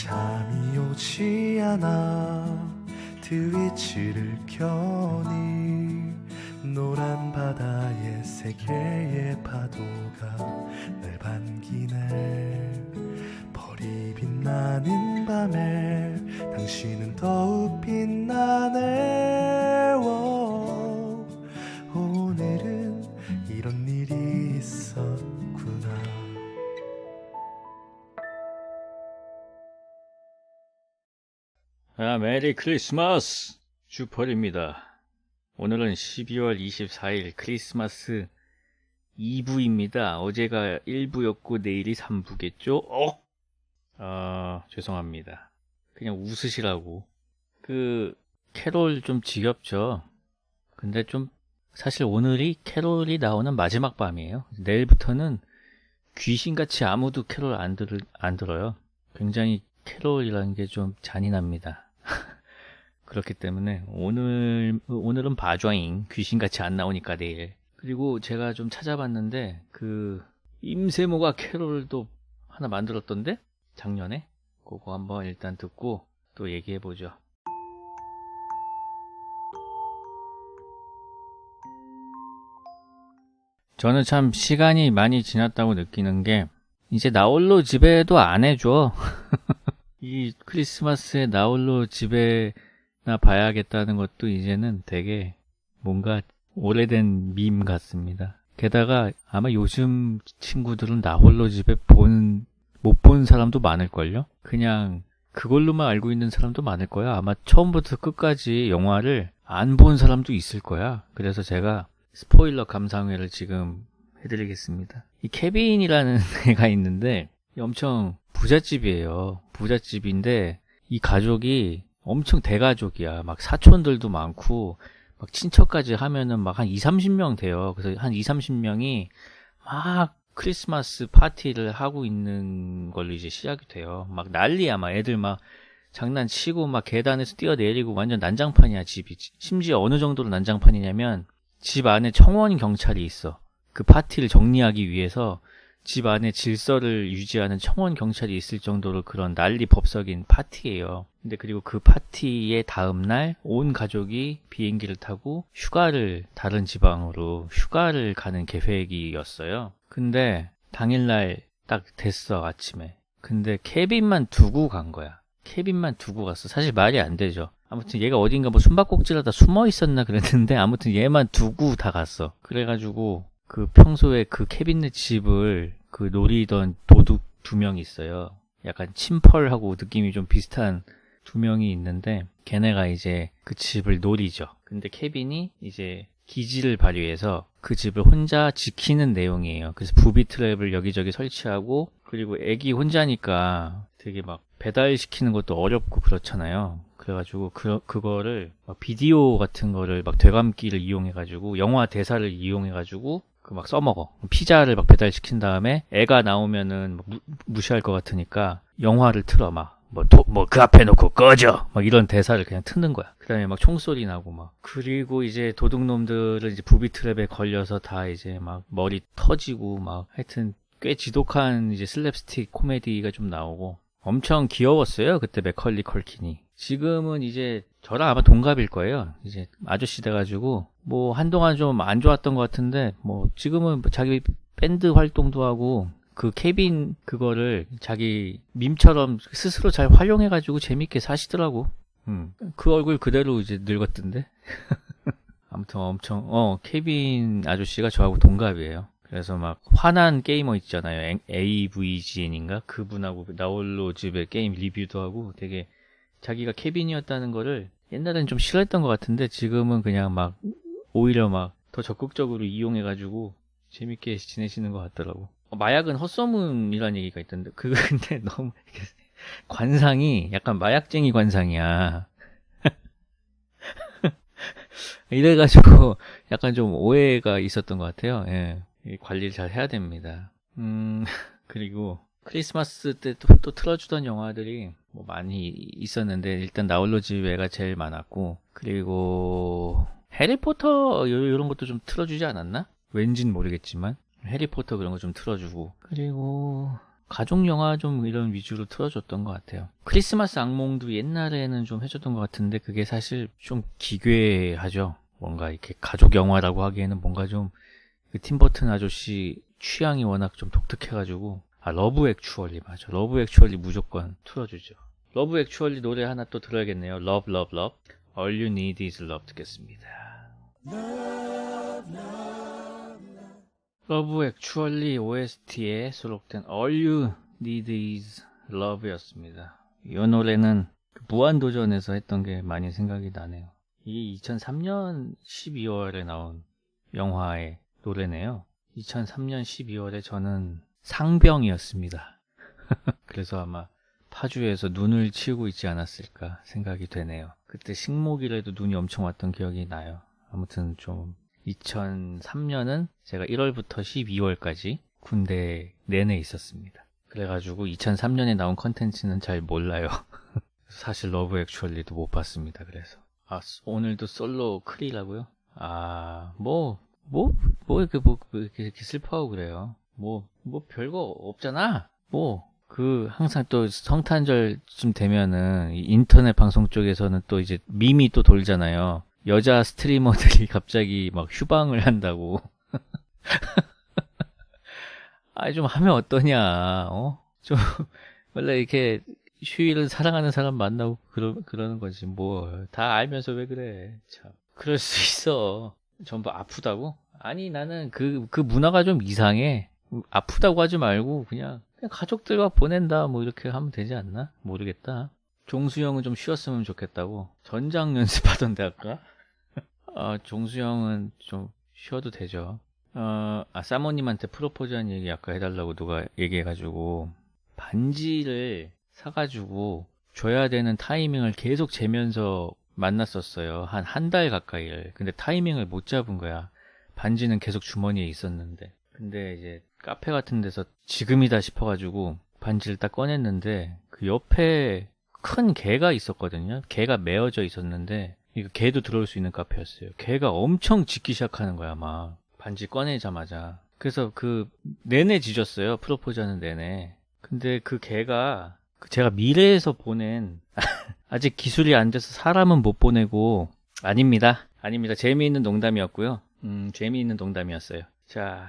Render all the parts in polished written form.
잠이 오지 않아 트위치를 켜니 노란 바다에 세 개의 파도가 날 반기네. 별이 빛나는 밤에 당신은 더욱 빛나네. 오늘은 이런 일이 있었구나. 메리 크리스마스! 주펄입니다. 오늘은 12월 24일 크리스마스 2부입니다. 어제가 1부였고 내일이 3부겠죠? 죄송합니다. 그냥 웃으시라고. 캐롤 좀 지겹죠? 근데 좀 사실 오늘이 캐롤이 나오는 마지막 밤이에요. 내일부터는 귀신같이 아무도 캐롤 안 들어요. 굉장히 캐롤이라는 게 좀 잔인합니다. 그렇기 때문에 오늘은 바좌잉. 귀신같이 안 나오니까 내일. 그리고 제가 좀 찾아봤는데 임세모가 캐롤도 하나 만들었던데? 작년에? 그거 한번 일단 듣고 또 얘기해보죠. 저는 참 시간이 많이 지났다고 느끼는 게 이제 나홀로 집에도 안 해줘. 이 크리스마스에 나홀로 집에나 봐야겠다는 것도 이제는 되게 뭔가 오래된 밈 같습니다. 게다가 아마 요즘 친구들은 나홀로 집에 못 본 사람도 많을걸요? 그냥 그걸로만 알고 있는 사람도 많을 거야. 아마 처음부터 끝까지 영화를 안 본 사람도 있을 거야. 그래서 제가 스포일러 감상회를 지금 해드리겠습니다. 이 케빈이라는 애가 있는데 엄청 부잣집이에요. 부잣집인데 이 가족이 엄청 대가족이야. 막 사촌들도 많고 막 친척까지 하면은 막 한 20-30명 돼요. 그래서 한 20-30명이 막 크리스마스 파티를 하고 있는 걸로 이제 시작이 돼요. 막 난리야. 막 애들 막 장난치고 막 계단에서 뛰어내리고 완전 난장판이야, 집이. 심지어 어느 정도로 난장판이냐면 집 안에 청원 경찰이 있어. 그 파티를 정리하기 위해서 집 안에 질서를 유지하는 청원 경찰이 있을 정도로 그런 난리 법석인 파티예요. 근데 그리고 그 파티의 다음날 온 가족이 비행기를 타고 다른 지방으로 휴가를 가는 계획이었어요. 근데 당일날 딱 됐어, 아침에. 근데 케빈만 두고 간 거야. 케빈만 두고 갔어. 사실 말이 안 되죠. 아무튼 얘가 어딘가 뭐 숨바꼭질하다 숨어 있었나 그랬는데 아무튼 얘만 두고 다 갔어. 그래가지고 평소에 케빈네 집을 노리던 도둑 2명이 있어요. 약간 침펄하고 느낌이 좀 비슷한 2명이 있는데 걔네가 이제 그 집을 노리죠. 근데 케빈이 이제 기지를 발휘해서 그 집을 혼자 지키는 내용이에요. 그래서 부비 트랩을 여기저기 설치하고 그리고 애기 혼자니까 되게 막 배달시키는 것도 어렵고 그렇잖아요. 그래가지고 그거를 막 비디오 같은 거를 막 되감기를 이용해가지고 영화 대사를 이용해가지고 막 써먹어. 피자를 막 배달시킨 다음에 애가 나오면은 무시할 것 같으니까 영화를 틀어 그 앞에 놓고 꺼져! 막 이런 대사를 그냥 트는 거야. 그 다음에 막 총소리 나고 막. 그리고 이제 도둑놈들은 이제 부비 트랩에 걸려서 다 이제 막 머리 터지고 막 하여튼 꽤 지독한 이제 슬랩스틱 코미디가 좀 나오고 엄청 귀여웠어요. 그때 맥컬리 컬킨이. 지금은 이제 저랑 아마 동갑일 거예요. 이제 아저씨 돼가지고 뭐 한동안 좀 안 좋았던 것 같은데 뭐 지금은 자기 밴드 활동도 하고 케빈 그거를 자기 밈처럼 스스로 잘 활용해가지고 재밌게 사시더라고. 그 얼굴 그대로 이제 늙었던데. 아무튼 엄청 케빈 아저씨가 저하고 동갑이에요. 그래서 막 화난 게이머 있잖아요. AVGN인가? 그분하고 나홀로 집에 게임 리뷰도 하고 되게 자기가 케빈이었다는 거를 옛날엔 좀 싫어했던 것 같은데 지금은 그냥 막 오히려 막 더 적극적으로 이용해가지고 재밌게 지내시는 것 같더라고. 마약은 헛소문이라는 얘기가 있던데 근데 너무 관상이 약간 마약쟁이 관상이야. 이래가지고 약간 좀 오해가 있었던 것 같아요. 예. 관리를 잘 해야 됩니다. 그리고 크리스마스 때 또 틀어주던 영화들이 뭐 많이 있었는데 일단 나홀로 집에가 제일 많았고 그리고 해리포터 이런 것도 좀 틀어주지 않았나? 왠진 모르겠지만 해리포터 그런 거 좀 틀어주고 그리고 가족 영화 좀 이런 위주로 틀어줬던 것 같아요. 크리스마스 악몽도 옛날에는 좀 해줬던 것 같은데 그게 사실 좀 기괴하죠. 뭔가 이렇게 가족 영화라고 하기에는 뭔가 좀 그 팀버튼 아저씨 취향이 워낙 좀 독특해가지고 러브 액츄얼리 맞아. 러브 액츄얼리 무조건 틀어주죠. 러브 액츄얼리 노래 하나 또 들어야겠네요. Love Love Love All You Need Is Love 듣겠습니다. 러브 액츄얼리 OST에 수록된 All You Need Is Love였습니다. 이 노래는 무한도전에서 했던 게 많이 생각이 나네요. 이게 2003년 12월에 나온 영화의 노래네요. 2003년 12월에 저는 상병이었습니다. 그래서 아마 파주에서 눈을 치우고 있지 않았을까 생각이 되네요. 그때 식목일에도 눈이 엄청 왔던 기억이 나요. 아무튼 좀 2003년은 제가 1월부터 12월까지 군대 내내 있었습니다. 그래가지고 2003년에 나온 컨텐츠는 잘 몰라요. 사실 러브 액츄얼리도 못 봤습니다. 그래서 오늘도 솔로 크리라고요? 이렇게 슬퍼하고 그래요. 뭐 별거 없잖아. 항상 또 성탄절쯤 되면은 인터넷 방송 쪽에서는 또 이제 밈이 또 돌잖아요. 여자 스트리머들이 갑자기 막 휴방을 한다고. 좀 하면 어떠냐, 좀, 원래 이렇게 휴일은 사랑하는 사람 만나고 그러는 거지. 다 알면서 왜 그래. 참. 그럴 수 있어. 전부 아프다고? 아니, 나는 그 문화가 좀 이상해. 아프다고 하지 말고, 그냥 가족들과 보낸다, 이렇게 하면 되지 않나? 모르겠다. 종수형은 좀 쉬었으면 좋겠다고. 전장 연습하던데, 아까? 종수형은 좀 쉬어도 되죠. 사모님한테 프로포즈한 얘기 아까 해달라고 누가 얘기해가지고, 반지를 사가지고, 줘야 되는 타이밍을 계속 재면서 만났었어요. 한 달 가까이를. 근데 타이밍을 못 잡은 거야. 반지는 계속 주머니에 있었는데. 근데 이제 카페 같은 데서 지금이다 싶어가지고 반지를 딱 꺼냈는데 그 옆에 큰 개가 있었거든요. 개가 메어져 있었는데 이거 개도 들어올 수 있는 카페였어요. 개가 엄청 짖기 시작하는 거야, 막. 반지 꺼내자마자. 그래서 내내 짖었어요. 프로포즈하는 내내. 근데 그 개가 제가 미래에서 보낸 아직 기술이 안 돼서 사람은 못 보내고 아닙니다. 재미있는 농담이었고요. 재미있는 농담이었어요. 자,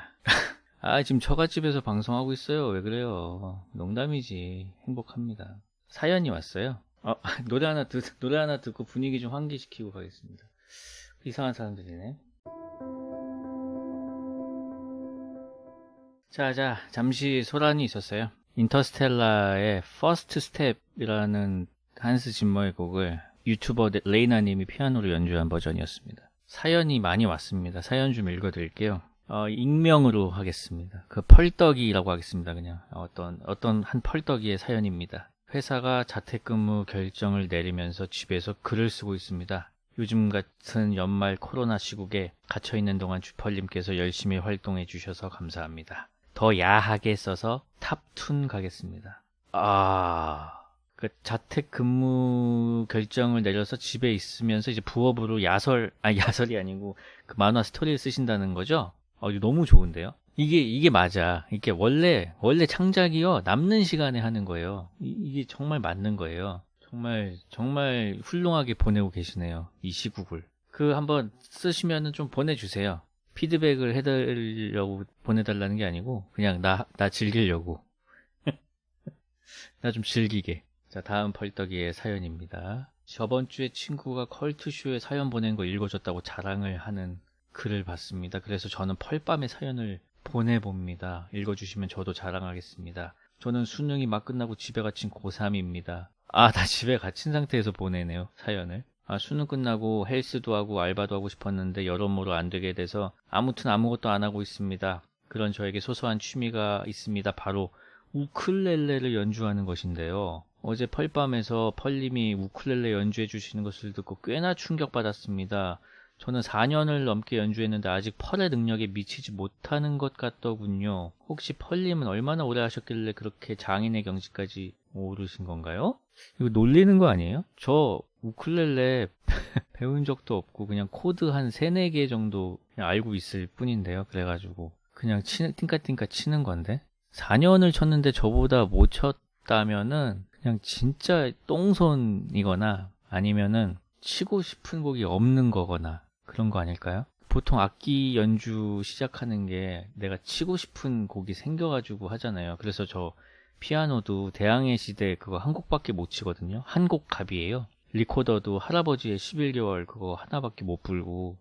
지금 처갓집에서 방송하고 있어요. 왜 그래요? 농담이지. 행복합니다. 사연이 왔어요. 노래 하나 듣고 분위기 좀 환기시키고 가겠습니다. 이상한 사람들이네. 자, 잠시 소란이 있었어요. 인터스텔라의 First Step이라는 한스 짐머의 곡을 유튜버 레이나님이 피아노로 연주한 버전이었습니다. 사연이 많이 왔습니다. 사연 좀 읽어드릴게요. 익명으로 하겠습니다. 펄떡이라고 하겠습니다. 그냥 어떤 한 펄떡이의 사연입니다. 회사가 재택근무 결정을 내리면서 집에서 글을 쓰고 있습니다. 요즘 같은 연말 코로나 시국에 갇혀있는 동안 주펄님께서 열심히 활동해 주셔서 감사합니다. 더 야하게 써서 탑툰 가겠습니다. 자택근무 결정을 내려서 집에 있으면서 이제 부업으로 야설이 아니고 그 만화 스토리를 쓰신다는 거죠? 이거 너무 좋은데요? 이게 맞아. 이게 원래 창작이요. 남는 시간에 하는 거예요. 이게 정말 맞는 거예요. 정말 훌륭하게 보내고 계시네요. 이 시국을. 한번 쓰시면은 좀 보내주세요. 피드백을 해달라고 보내달라는 게 아니고, 그냥 나 즐기려고. 나 좀 즐기게. 자, 다음 펄떡이의 사연입니다. 저번 주에 친구가 컬투쇼에 사연 보낸 거 읽어줬다고 자랑을 하는 글을 봤습니다. 그래서 저는 펄밤의 사연을 보내봅니다. 읽어주시면 저도 자랑하겠습니다. 저는 수능이 막 끝나고 집에 갇힌 고3입니다. 다 집에 갇힌 상태에서 보내네요, 사연을. 수능 끝나고 헬스도 하고 알바도 하고 싶었는데 여러모로 안 되게 돼서 아무튼 아무것도 안 하고 있습니다. 그런 저에게 소소한 취미가 있습니다. 바로 우쿨렐레를 연주하는 것인데요. 어제 펄밤에서 펄님이 우쿨렐레 연주해 주시는 것을 듣고 꽤나 충격받았습니다. 저는 4년을 넘게 연주했는데 아직 펄의 능력에 미치지 못하는 것 같더군요. 혹시 펄님은 얼마나 오래 하셨길래 그렇게 장인의 경지까지 오르신 건가요? 이거 놀리는 거 아니에요? 저 우쿨렐레 배운 적도 없고 그냥 코드 한 3, 4개 정도 그냥 알고 있을 뿐인데요. 그래가지고 그냥 띵까띵까 치는 건데 4년을 쳤는데 저보다 못 쳤다면은 그냥 진짜 똥손이거나 아니면은 치고 싶은 곡이 없는 거거나 그런 거 아닐까요? 보통 악기 연주 시작하는 게 내가 치고 싶은 곡이 생겨가지고 하잖아요. 그래서 저 피아노도 대항해 시대 그거 한 곡밖에 못 치거든요. 한 곡 갑이에요. 리코더도 할아버지의 11개월 그거 하나밖에 못 불고,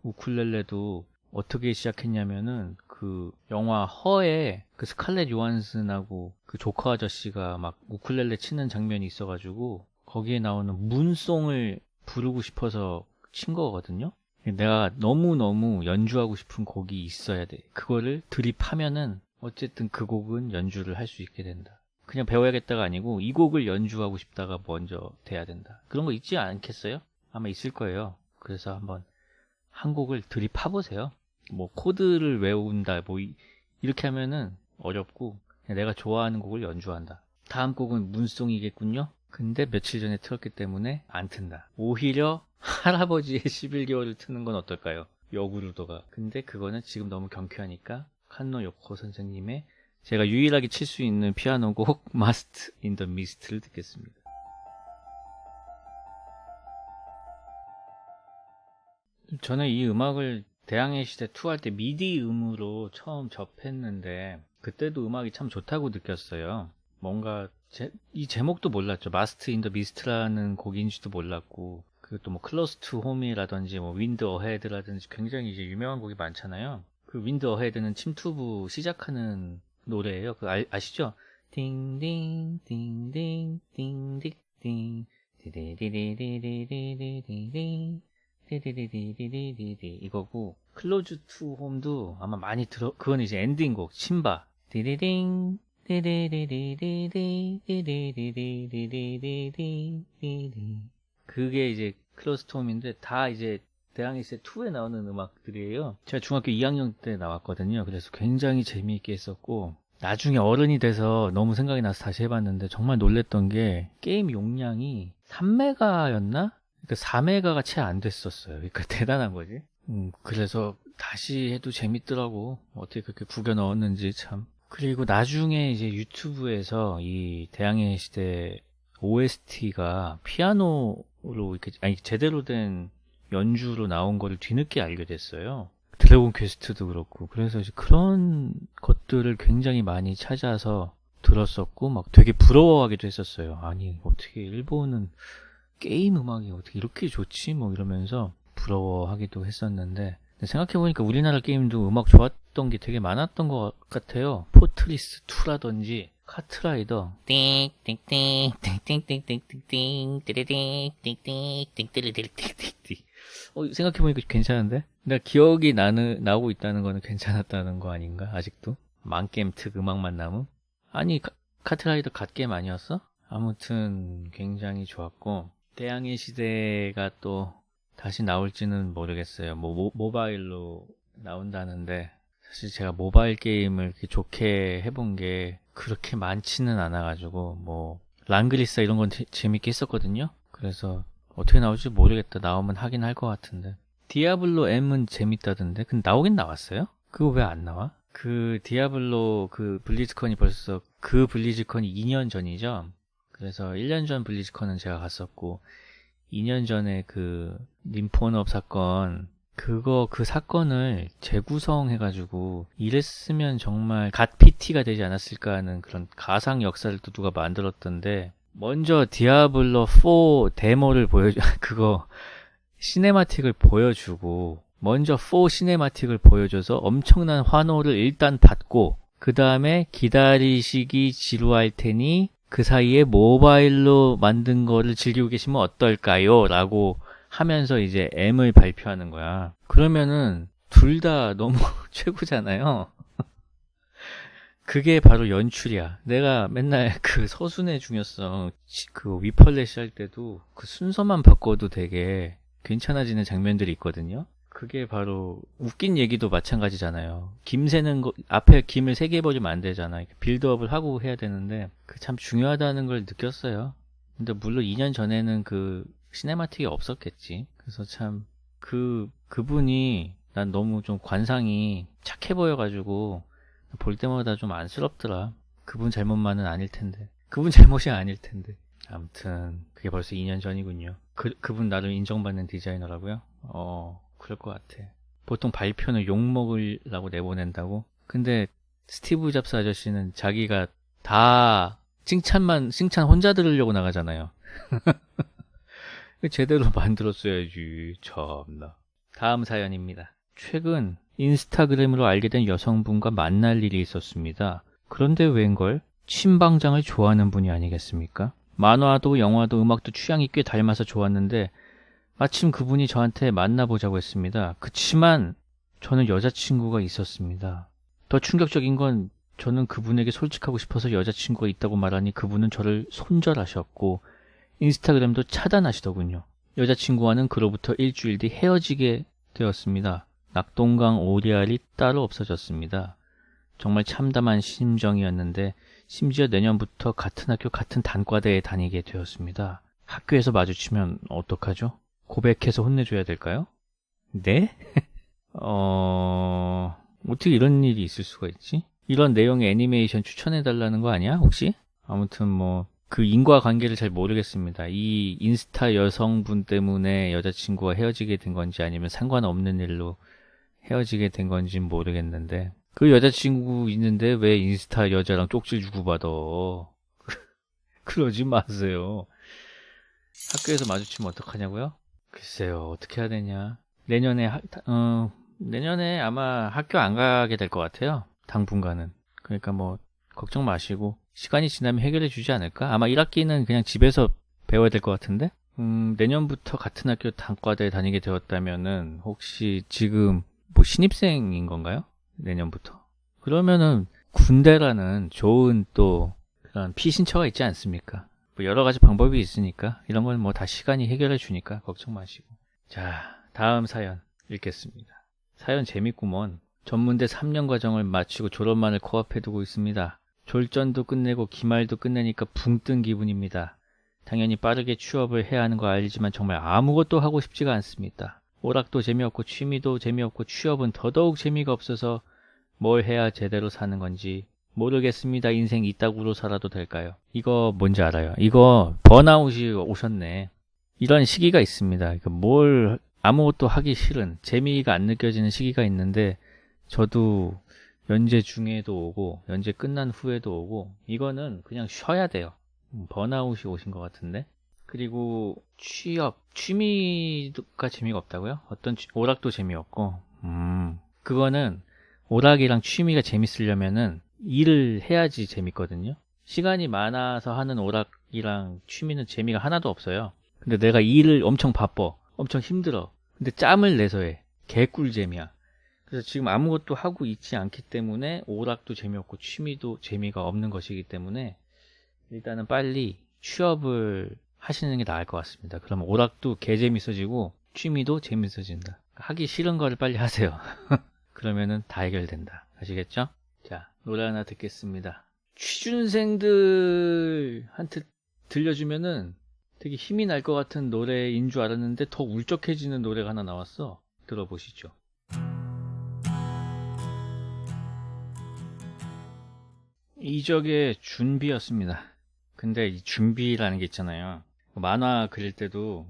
우쿨렐레도 어떻게 시작했냐면은 그 영화 허에 그 스칼렛 요한슨하고 그 조커 아저씨가 막 우쿨렐레 치는 장면이 있어가지고 거기에 나오는 문송을 부르고 싶어서 친 거거든요. 내가 너무너무 연주하고 싶은 곡이 있어야 돼. 그거를 드립하면은 어쨌든 그 곡은 연주를 할 수 있게 된다. 그냥 배워야겠다가 아니고 이 곡을 연주하고 싶다가 먼저 돼야 된다. 그런 거 있지 않겠어요? 아마 있을 거예요. 그래서 한번 한 곡을 드립해보세요. 뭐 코드를 외운다 뭐 이렇게 하면은 어렵고 그냥 내가 좋아하는 곡을 연주한다. 다음 곡은 문송이겠군요. 근데 며칠 전에 틀었기 때문에 안 튼다. 오히려 할아버지의 11개월을 트는 건 어떨까요? 여구르도가. 근데 그거는 지금 너무 경쾌하니까 칸노 요코 선생님의 제가 유일하게 칠 수 있는 피아노 곡 Mast in the Mist를 듣겠습니다. 저는 이 음악을 대항해 시대 2 할 때 미디 음으로 처음 접했는데 그때도 음악이 참 좋다고 느꼈어요. 뭔가 이 제목도 몰랐죠. Mast in the Mist라는 곡인지도 몰랐고, 그것도 뭐 Close to Home이라든지 뭐 Wind Ahead라든지 굉장히 이제 유명한 곡이 많잖아요. 그 Wind Ahead는 침투부 시작하는 노래예요. 그 아시죠? 띵띵 띵띵 띵띵띵 디디디디디디디디디 디디디디디디디 이거고, 클로즈 투 홈도 아마 많이 그건 이제 엔딩곡 침바 디디딩 디디디디디디디디디디디디디디디 그게 이제 클로즈 투 홈인데 다 이제 대항해 시대 2에 나오는 음악들이에요. 제가 중학교 2학년 때 나왔거든요. 그래서 굉장히 재미있게 했었고, 나중에 어른이 돼서 너무 생각이 나서 다시 해봤는데 정말 놀랬던 게 게임 용량이 3메가였나? 그러니까 4메가가 채 안 됐었어요. 그러니까 대단한 거지. 그래서 다시 해도 재밌더라고. 어떻게 그렇게 구겨 넣었는지 참. 그리고 나중에 이제 유튜브에서 이 대항해 시대 OST가 피아노로 이렇게 아니 제대로 된 연주로 나온 거를 뒤늦게 알게 됐어요. 드래곤 퀘스트도 그렇고. 그래서 이제 그런 것들을 굉장히 많이 찾아서 들었었고 막 되게 부러워하기도 했었어요. 아니 어떻게 일본은 게임 음악이 어떻게 이렇게 좋지? 뭐 이러면서 부러워하기도 했었는데, 생각해보니까 우리나라 게임도 음악 좋았던 게 되게 많았던 것 같아요. 포트리스 2라든지 카트라이더 띵띵띵띵띵띵띵띵띵 띠리띵띵띵띵띵띵띵띵 생각해보니까 괜찮은데? 내가 기억이 나오고 있다는 거는 괜찮았다는 거 아닌가? 아직도? 만게임 특 음악만 남음? 아니 카트라이더 갓게임 아니었어? 아무튼 굉장히 좋았고, 대항해 시대가 또 다시 나올지는 모르겠어요. 뭐 모바일로 나온다는데 사실 제가 모바일 게임을 이렇게 좋게 해본 게 그렇게 많지는 않아가지고, 뭐 랑그리사 이런 건 재밌게 했었거든요. 그래서 어떻게 나올지 모르겠다. 나오면 하긴 할 것 같은데. 디아블로 M은 재밌다던데. 근데 나오긴 나왔어요? 그거 왜 안 나와? 그 디아블로 그 블리즈컨이 벌써 그 블리즈컨이 2년 전이죠. 그래서 1년 전 블리즈컨은 제가 갔었고, 2년 전에 그 님폰업 사건, 그 사건을 재구성해가지고 이랬으면 정말 갓 PT가 되지 않았을까 하는 그런 가상 역사를 또 누가 만들었던데, 먼저 디아블로 4 데모를 그거 시네마틱을 보여주고, 먼저 4 시네마틱을 보여줘서 엄청난 환호를 일단 받고, 그 다음에 기다리시기 지루할 테니 그 사이에 모바일로 만든 거를 즐기고 계시면 어떨까요? 라고 하면서 이제 M을 발표하는 거야. 그러면은 둘 다 너무 최고잖아요. 그게 바로 연출이야. 내가 맨날 그 서순의 중요성 그 위펄래시 할 때도 그 순서만 바꿔도 되게 괜찮아지는 장면들이 있거든요. 그게 바로 웃긴 얘기도 마찬가지잖아요. 김 세는 거, 앞에 김을 3개 버리면 안 되잖아. 빌드업을 하고 해야 되는데 그 참 중요하다는 걸 느꼈어요. 근데 물론 2년 전에는 그 시네마틱이 없었겠지. 그래서 참 그분이 난 너무 좀 관상이 착해 보여가지고 볼 때마다 좀 안쓰럽더라. 그분 잘못만은 아닐 텐데. 그분 잘못이 아닐 텐데. 아무튼 그게 벌써 2년 전이군요. 그분 나름 인정받는 디자이너라고요? 그럴 것 같아. 보통 발표는 욕먹으려고 내보낸다고? 근데 스티브 잡스 아저씨는 자기가 다 칭찬 혼자 들으려고 나가잖아요. 제대로 만들었어야지. 참나. 다음 사연입니다. 최근 인스타그램으로 알게 된 여성분과 만날 일이 있었습니다. 그런데 웬걸 침방장을 좋아하는 분이 아니겠습니까? 만화도 영화도 음악도 취향이 꽤 닮아서 좋았는데 마침 그분이 저한테 만나보자고 했습니다. 그치만 저는 여자친구가 있었습니다. 더 충격적인 건 저는 그분에게 솔직하고 싶어서 여자친구가 있다고 말하니 그분은 저를 손절하셨고 인스타그램도 차단하시더군요. 여자친구와는 그로부터 일주일 뒤 헤어지게 되었습니다. 낙동강 오리알이 따로 없어졌습니다. 정말 참담한 심정이었는데 심지어 내년부터 같은 학교 같은 단과대에 다니게 되었습니다. 학교에서 마주치면 어떡하죠? 고백해서 혼내줘야 될까요? 네? 어떻게 이런 일이 있을 수가 있지? 이런 내용의 애니메이션 추천해달라는 거 아니야, 혹시? 아무튼 그 인과관계를 잘 모르겠습니다. 이 인스타 여성분 때문에 여자친구와 헤어지게 된 건지 아니면 상관없는 일로 헤어지게 된 건지 모르겠는데 그 여자친구 있는데 왜 인스타 여자랑 쪽지 주고받아? 그러지 마세요. 학교에서 마주치면 어떡하냐고요? 글쎄요, 어떻게 해야 되냐. 내년에 아마 학교 안 가게 될 것 같아요. 당분간은. 그러니까 걱정 마시고 시간이 지나면 해결해 주지 않을까? 아마 1학기는 그냥 집에서 배워야 될 것 같은데? 내년부터 같은 학교 단과대에 다니게 되었다면은 혹시 지금 신입생인 건가요? 내년부터. 그러면은 군대라는 좋은 또 그런 피신처가 있지 않습니까? 여러 가지 방법이 있으니까 이런 건 다 시간이 해결해 주니까 걱정 마시고. 자, 다음 사연 읽겠습니다. 사연 재밌구먼. 전문대 3년 과정을 마치고 졸업만을 코앞에 두고 있습니다. 졸전도 끝내고 기말도 끝내니까 붕 뜬 기분입니다. 당연히 빠르게 취업을 해야 하는 거 알지만 정말 아무것도 하고 싶지가 않습니다. 오락도 재미없고 취미도 재미없고 취업은 더더욱 재미가 없어서 뭘 해야 제대로 사는 건지 모르겠습니다. 인생 이따구로 살아도 될까요? 이거 뭔지 알아요? 이거 번아웃이 오셨네. 이런 시기가 있습니다. 아무것도 하기 싫은 재미가 안 느껴지는 시기가 있는데 저도 연재 중에도 오고 연재 끝난 후에도 오고 이거는 그냥 쉬어야 돼요. 번아웃이 오신 것 같은데. 그리고 취미가 재미가 없다고요? 오락도 재미없고 그거는 오락이랑 취미가 재밌으려면은 일을 해야지 재밌거든요. 시간이 많아서 하는 오락이랑 취미는 재미가 하나도 없어요. 근데 내가 일을 엄청 바빠. 엄청 힘들어. 근데 짬을 내서 해. 개꿀잼이야. 그래서 지금 아무것도 하고 있지 않기 때문에 오락도 재미없고 취미도 재미가 없는 것이기 때문에 일단은 빨리 취업을 하시는 게 나을 것 같습니다. 그러면 오락도 개재밌어지고 취미도 재밌어진다. 하기 싫은 거를 빨리 하세요. 그러면은 다 해결된다. 아시겠죠? 자, 노래 하나 듣겠습니다. 취준생들한테 들려주면은 되게 힘이 날 것 같은 노래인 줄 알았는데 더 울적해지는 노래가 하나 나왔어. 들어보시죠. 이적의 준비였습니다. 근데 이 준비라는 게 있잖아요. 만화 그릴 때도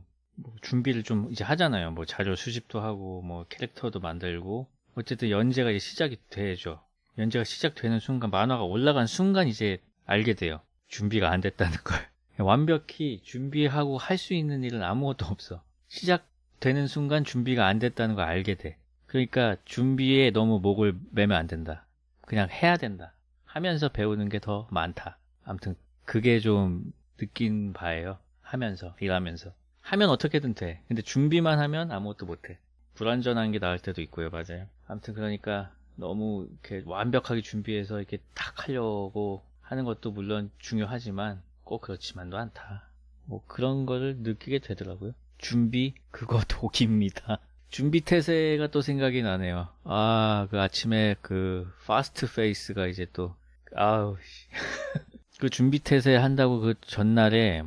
준비를 좀 이제 하잖아요. 자료 수집도 하고 캐릭터도 만들고 어쨌든 연재가 이제 시작이 되죠. 연재가 시작되는 순간 만화가 올라간 순간 이제 알게 돼요. 준비가 안 됐다는 걸. 완벽히 준비하고 할 수 있는 일은 아무것도 없어. 시작되는 순간 준비가 안 됐다는 걸 알게 돼. 그러니까 준비에 너무 목을 매면 안 된다. 그냥 해야 된다. 하면서 배우는 게 더 많다. 아무튼 그게 좀 느낀 바예요. 일하면서. 하면 어떻게든 돼. 근데 준비만 하면 아무것도 못해. 불완전한 게 나을 때도 있고요. 맞아요. 아무튼 그러니까 너무 이렇게 완벽하게 준비해서 이렇게 딱 하려고 하는 것도 물론 중요하지만 꼭 그렇지만도 않다. 그런 거를 느끼게 되더라고요. 준비, 그거 독입니다. 준비 태세가 또 생각이 나네요. 그 아침에 그 파스트 페이스가 이제 또 그 준비 태세 한다고 그 전날에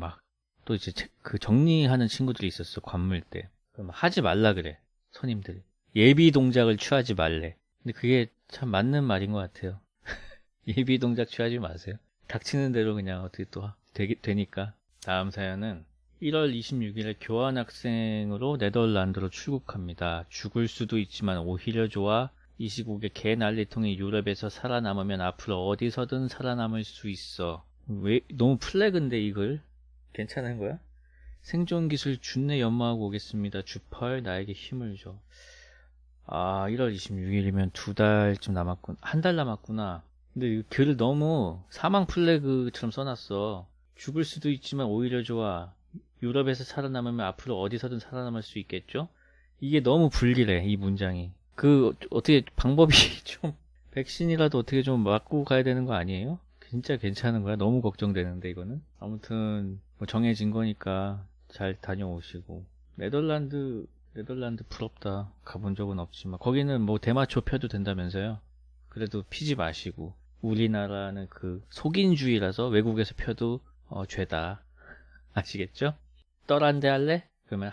또 이제 그 정리하는 친구들이 있었어. 관물 때. 그럼 하지 말라 그래. 선임들이. 예비 동작을 취하지 말래. 근데 그게 참 맞는 말인 것 같아요. 예비 동작 취하지 마세요. 닥치는 대로 그냥 어떻게 또 되니까. 다음 사연은 1월 26일에 교환학생으로 네덜란드로 출국합니다. 죽을 수도 있지만 오히려 좋아. 이 시국에 개 난리통이 유럽에서 살아남으면 앞으로 어디서든 살아남을 수 있어. 왜 너무 플래그인데 이글? 괜찮은 거야? 생존 기술 준내 연마하고 오겠습니다. 주펄 나에게 힘을 줘. 아, 1월 26일이면 2달쯤 남았군. 한 달 남았구나. 근데 이 글을 너무 사망 플래그처럼 써놨어. 죽을 수도 있지만 오히려 좋아. 유럽에서 살아남으면 앞으로 어디서든 살아남을 수 있겠죠? 이게 너무 불길해, 이 문장이. 어떻게 방법이 좀, 백신이라도 어떻게 좀 맞고 가야 되는 거 아니에요? 진짜 괜찮은 거야? 너무 걱정되는데, 이거는. 아무튼, 뭐 정해진 거니까 잘 다녀오시고. 네덜란드 부럽다. 가본 적은 없지만. 거기는 뭐 대마초 펴도 된다면서요? 그래도 피지 마시고. 우리나라는 속인주의라서 외국에서 펴도 죄다. 아시겠죠? 떨 한 대 할래? 그러면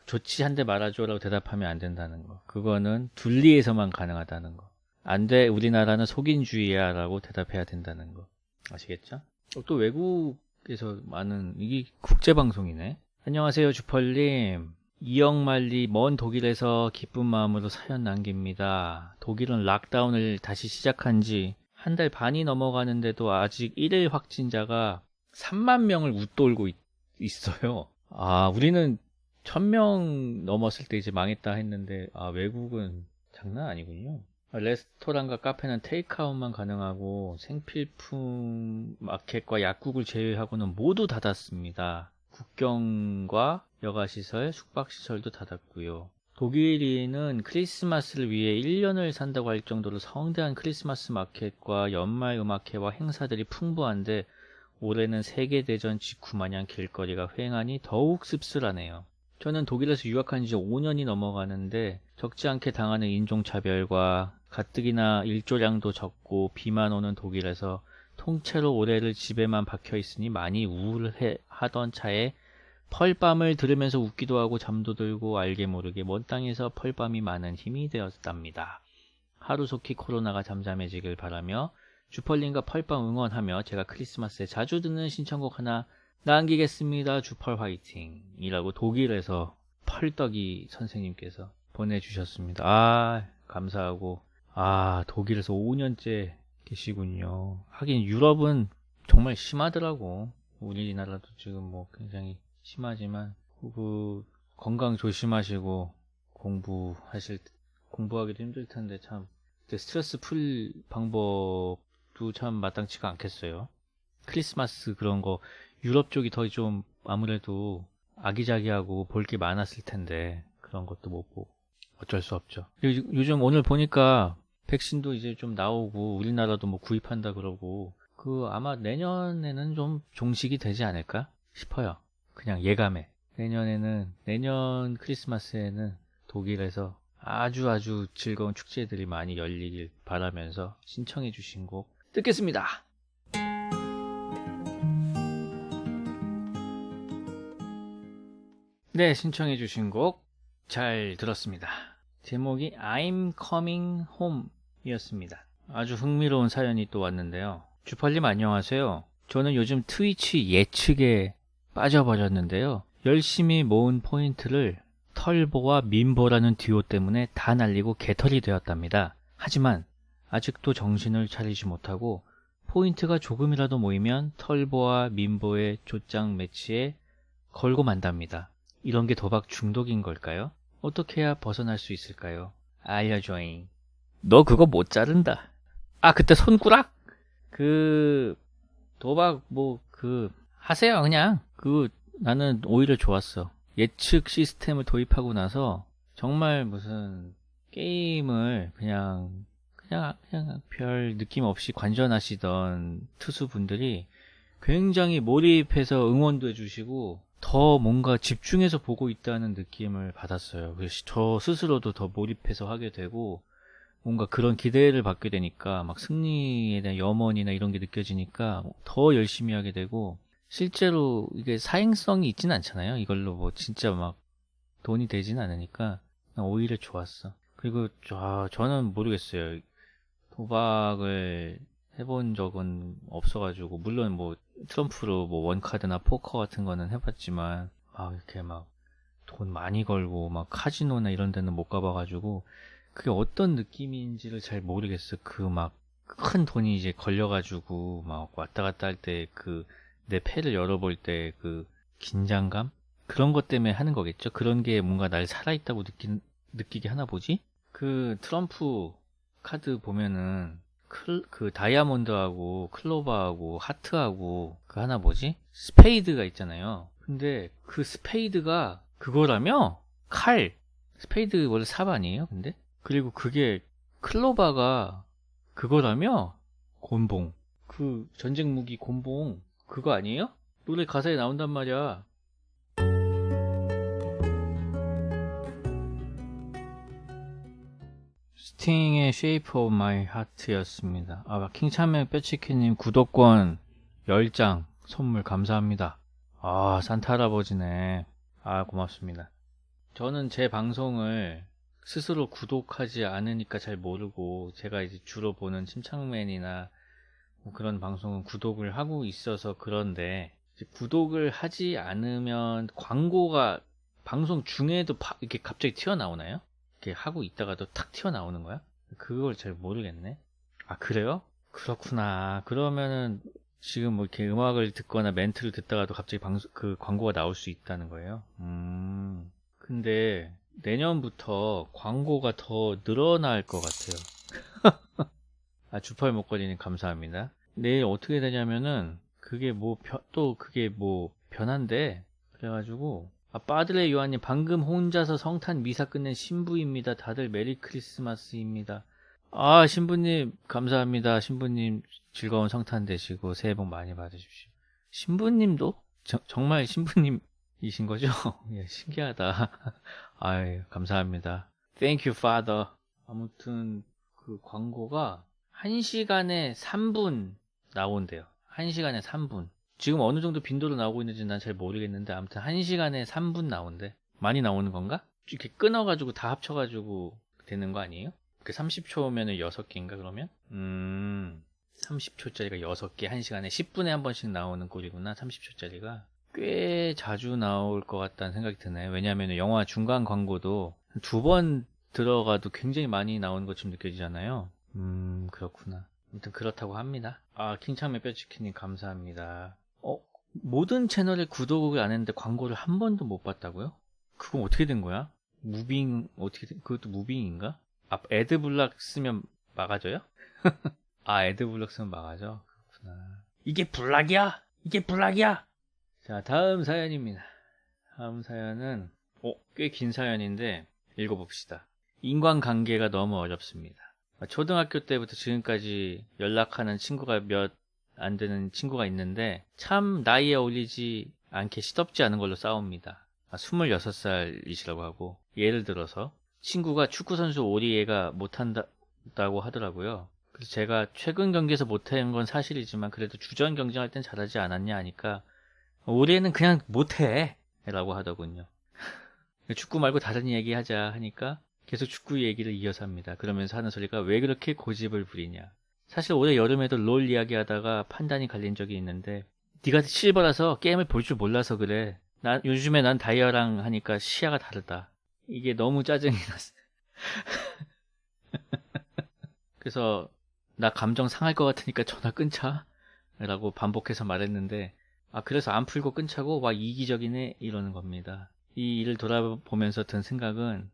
좋지 한 대 말아줘라고 대답하면 안 된다는 거. 그거는 둘리에서만 가능하다는 거. 안 돼, 우리나라는 속인주의야 라고 대답해야 된다는 거. 아시겠죠? 또 외국에서 이게 국제방송이네. 안녕하세요, 주펄님. 이영만리 먼 독일에서 기쁜 마음으로 사연 남깁니다. 독일은 락다운을 다시 시작한 지 한 달 반이 넘어가는데도 아직 1일 확진자가 3만 명을 웃돌고 있어요. 아, 우리는 1000명 넘었을 때 이제 망했다 했는데, 아, 외국은 장난 아니군요. 레스토랑과 카페는 테이크아웃만 가능하고 생필품 마켓과 약국을 제외하고는 모두 닫았습니다. 국경과 여가시설, 숙박시설도 닫았고요. 독일인은 크리스마스를 위해 1년을 산다고 할 정도로 성대한 크리스마스 마켓과 연말 음악회와 행사들이 풍부한데 올해는 세계대전 직후 마냥 길거리가 휑하니 더욱 씁쓸하네요. 저는 독일에서 유학한 지 5년이 넘어가는데 적지 않게 당하는 인종차별과 가뜩이나 일조량도 적고 비만 오는 독일에서 통째로 올해를 집에만 박혀 있으니 많이 우울해 하던 차에 펄밤을 들으면서 웃기도 하고 잠도 들고 알게 모르게 먼 땅에서 펄밤이 많은 힘이 되었답니다. 하루속히 코로나가 잠잠해지길 바라며 주펄님과 펄밤 응원하며 제가 크리스마스에 자주 듣는 신청곡 하나 남기겠습니다. 주펄 화이팅 이라고 독일에서 펄떡이 선생님께서 보내주셨습니다. 아, 감사하고. 아, 독일에서 5년째 계시군요. 하긴 유럽은 정말 심하더라고. 우리나라도 지금 뭐 굉장히 심하지만 건강 조심하시고 공부하기도 힘들 텐데 참 스트레스 풀 방법도 참 마땅치가 않겠어요. 크리스마스 그런 거 유럽 쪽이 더 좀 아무래도 아기자기하고 볼 게 많았을 텐데 그런 것도 못 보고 어쩔 수 없죠. 요즘 오늘 보니까 백신도 이제 좀 나오고 우리나라도 뭐 구입한다 그러고 아마 내년에는 좀 종식이 되지 않을까 싶어요. 그냥 예감에. 내년 크리스마스에는 독일에서 아주 즐거운 축제들이 많이 열리길 바라면서 신청해 주신 곡 듣겠습니다. 네, 신청해 주신 곡 잘 들었습니다. 제목이 I'm Coming Home 이었습니다. 아주 흥미로운 사연이 또 왔는데요. 주펄님 안녕하세요. 저는 요즘 트위치 예측에 빠져버렸는데요. 열심히 모은 포인트를 털보와 민보라는 듀오 때문에 다 날리고 개털이 되었답니다. 하지만 아직도 정신을 차리지 못하고 포인트가 조금이라도 모이면 털보와 민보의 조장 매치에 걸고 만답니다. 이런 게 도박 중독인 걸까요? 어떻게 해야 벗어날 수 있을까요? 알려줘잉. 너 그거 못 자른다. 아, 그때 손꾸락? 도박 하세요 그냥. 나는 오히려 좋았어. 예측 시스템을 도입하고 나서 정말 무슨 게임을 그냥 별 느낌 없이 관전하시던 투수분들이 굉장히 몰입해서 응원도 해주시고 더 뭔가 집중해서 보고 있다는 느낌을 받았어요. 그래서 저 스스로도 더 몰입해서 하게 되고 뭔가 그런 기대를 받게 되니까 막 승리에 대한 염원이나 이런 게 느껴지니까 더 열심히 하게 되고 실제로 이게 사행성이 있진 않잖아요. 이걸로 뭐 진짜 막 돈이 되진 않으니까 오히려 좋았어. 그리고 저는 모르겠어요. 도박을 해본 적은 없어가지고, 물론 뭐 트럼프로 뭐 원카드나 포커 같은 거는 해봤지만, 이렇게 막 돈 많이 걸고 막 카지노나 이런 데는 못 가봐가지고 그게 어떤 느낌인지를 잘 모르겠어. 그 막 큰 돈이 이제 걸려가지고 막 왔다 갔다 할 때 그 내 패를 열어볼 때 그 긴장감? 그런 것 때문에 하는 거겠죠. 그런 게 뭔가 날 살아있다고 느끼게 하나 보지? 그 트럼프 카드 보면은 그 다이아몬드하고 클로바하고 하트하고 그 하나 뭐지? 스페이드가 있잖아요. 근데 그 스페이드가 그거라며? 칼! 스페이드 원래 삽 아니에요? 근데? 그리고 그게 클로바가 그거라며? 곤봉. 그 전쟁 무기 곤봉 그거 아니에요? 노래 가사에 나온단 말이야. 스팅의 Shape of My Heart였습니다. 킹참의 뼈치키님 구독권 10장 선물 감사합니다. 산타 할아버지네. 고맙습니다. 저는 제 방송을 스스로 구독하지 않으니까 잘 모르고, 제가 이제 주로 보는 침착맨이나 뭐 그런 방송은 구독을 하고 있어서 그런데, 이제 구독을 하지 않으면 광고가 방송 중에도 이렇게 갑자기 튀어나오나요? 이렇게 하고 있다가도 탁 튀어나오는 거야? 그걸 잘 모르겠네. 그래요? 그렇구나. 그러면은 지금 뭐 이렇게 음악을 듣거나 멘트를 듣다가도 갑자기 그 광고가 나올 수 있다는 거예요. 근데 내년부터 광고가 더 늘어날 것 같아요. 주팔 목걸이님 감사합니다. 내일 어떻게 되냐면은 그게 그게 뭐 변한데, 그래가지고 빠드레 요한님 방금 혼자서 성탄 미사 끝낸 신부입니다. 다들 메리 크리스마스입니다. 신부님 감사합니다. 신부님 즐거운 성탄 되시고 새해 복 많이 받으십시오. 신부님도? 정말 신부님이신 거죠? 예, 신기하다. 감사합니다. Thank you, Father. 아무튼 그 광고가 1시간에 3분 나온대요. 1시간에 3분. 지금 어느 정도 빈도로 나오고 있는지 난 잘 모르겠는데, 아무튼 1시간에 3분 나온대. 많이 나오는 건가? 이렇게 끊어가지고 다 합쳐가지고 되는 거 아니에요? 그 30초면은 6개인가 그러면? 30초짜리가 6개, 1시간에 10분에 한 번씩 나오는 꼴이구나. 30초짜리가 꽤 자주 나올 것 같다는 생각이 드네요. 왜냐하면 영화 중간 광고도 2번 들어가도 굉장히 많이 나오는 것처럼 느껴지잖아요. 그렇구나. 아무튼 그렇다고 합니다. 킹창맨 뼈치킨님 감사합니다. 모든 채널에 구독을 안 했는데 광고를 한 번도 못 봤다고요? 그건 어떻게 된 거야? 그것도 무빙인가? 애드블락 쓰면 막아줘요? 애드블락 쓰면 막아줘? 그렇구나. 이게 블락이야? 이게 블락이야? 자, 다음 사연입니다. 다음 사연은, 꽤 긴 사연인데, 읽어봅시다. 인간관계가 너무 어렵습니다. 초등학교 때부터 지금까지 연락하는 친구가 몇 안 되는 친구가 있는데, 참 나이에 어울리지 않게 시덥지 않은 걸로 싸웁니다. 26살이시라고 하고, 예를 들어서 친구가 축구선수 오리에가 못한다고 하더라고요. 그래서 제가 최근 경기에서 못한 건 사실이지만 그래도 주전 경쟁할 땐 잘하지 않았냐 하니까, 오리에는 그냥 못해 라고 하더군요. 축구 말고 다른 얘기 하자 하니까 계속 축구 얘기를 이어서 합니다. 그러면서 하는 소리가, 왜 그렇게 고집을 부리냐. 사실 올해 여름에도 롤 이야기하다가 판단이 갈린 적이 있는데, 네가 실버라서 게임을 볼 줄 몰라서 그래. 요즘에 난 다이아랑 하니까 시야가 다르다. 이게 너무 짜증이 났어. 그래서 나 감정 상할 것 같으니까 전화 끊자 라고 반복해서 말했는데, 그래서 안 풀고 끊자고? 와, 이기적이네 이러는 겁니다. 이 일을 돌아보면서 든 생각은,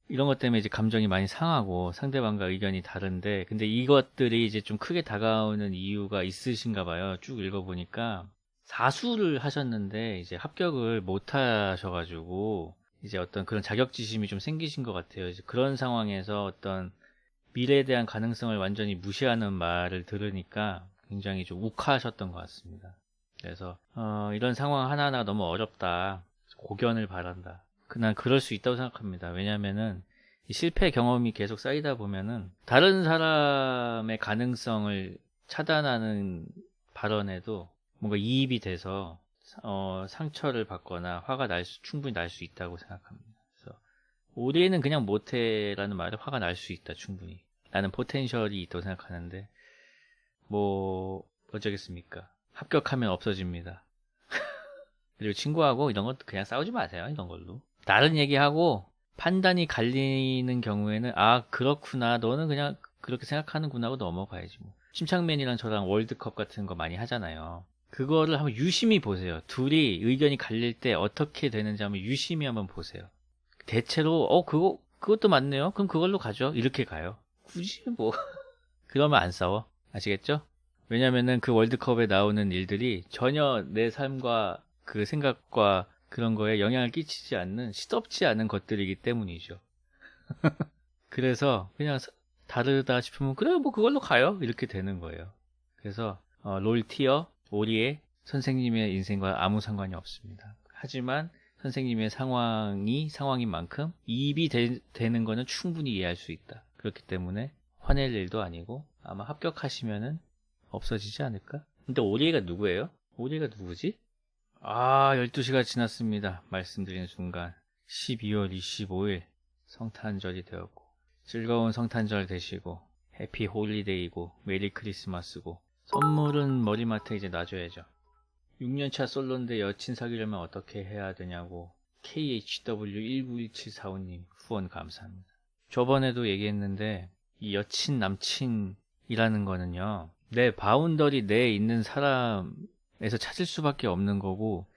이런 것 때문에 이제 감정이 많이 상하고 상대방과 의견이 다른데, 근데 이것들이 이제 좀 크게 다가오는 이유가 있으신가 봐요. 쭉 읽어보니까 사수를 하셨는데 이제 합격을 못 하셔가지고 이제 어떤 그런 자격지심이 좀 생기신 것 같아요. 이제 그런 상황에서 어떤 미래에 대한 가능성을 완전히 무시하는 말을 들으니까 굉장히 좀 욱하셨던 것 같습니다. 그래서 이런 상황 하나하나가 너무 어렵다. 고견을 바란다. 난 그럴 수 있다고 생각합니다. 왜냐면은 이 실패 경험이 계속 쌓이다 보면은 다른 사람의 가능성을 차단하는 발언에도 뭔가 이입이 돼서 상처를 받거나 화가 충분히 날 수 있다고 생각합니다. 그래서 올해는 그냥 못해라는 말에 화가 날 수 있다, 충분히. 나는 포텐셜이 있다고 생각하는데, 뭐 어쩌겠습니까? 합격하면 없어집니다. 그리고 친구하고 이런 것도 그냥 싸우지 마세요. 이런 걸로. 다른 얘기하고 판단이 갈리는 경우에는 아 그렇구나 너는 그냥 그렇게 생각하는구나 하고 넘어가야지 뭐. 심창맨이랑 저랑 월드컵 같은 거 많이 하잖아요. 그거를 한번 유심히 보세요. 둘이 의견이 갈릴 때 어떻게 되는지 한번 유심히 한번 보세요. 대체로 그것도 맞네요. 그럼 그걸로 가죠. 이렇게 가요. 굳이 뭐 그러면 안 싸워. 아시겠죠? 왜냐면은 그 월드컵에 나오는 일들이 전혀 내 삶과 그 생각과 그런 거에 영향을 끼치지 않는 시덥지 않은 것들이기 때문이죠. 그래서 그냥 다르다 싶으면 그래 뭐 그걸로 가요. 이렇게 되는 거예요. 그래서 롤티어 오리의 선생님의 인생과 아무 상관이 없습니다. 하지만 선생님의 상황인 만큼 이입이 되는 거는 충분히 이해할 수 있다. 그렇기 때문에 화낼 일도 아니고 아마 합격하시면은 없어지지 않을까? 근데 오리에가 누구예요? 오리에가 누구지? 12시가 지났습니다. 말씀드린 순간 12월 25일 성탄절이 되었고 즐거운 성탄절 되시고 해피 홀리데이고 메리 크리스마스고 선물은 머리맡에 이제 놔줘야죠. 6년차 솔로인데 여친 사귀려면 어떻게 해야 되냐고 KHW191745님 후원 감사합니다. 저번에도 얘기했는데 이 여친 남친이라는 거는요 내 바운더리 내에 있는 사람에서 찾을 수밖에 없는 거고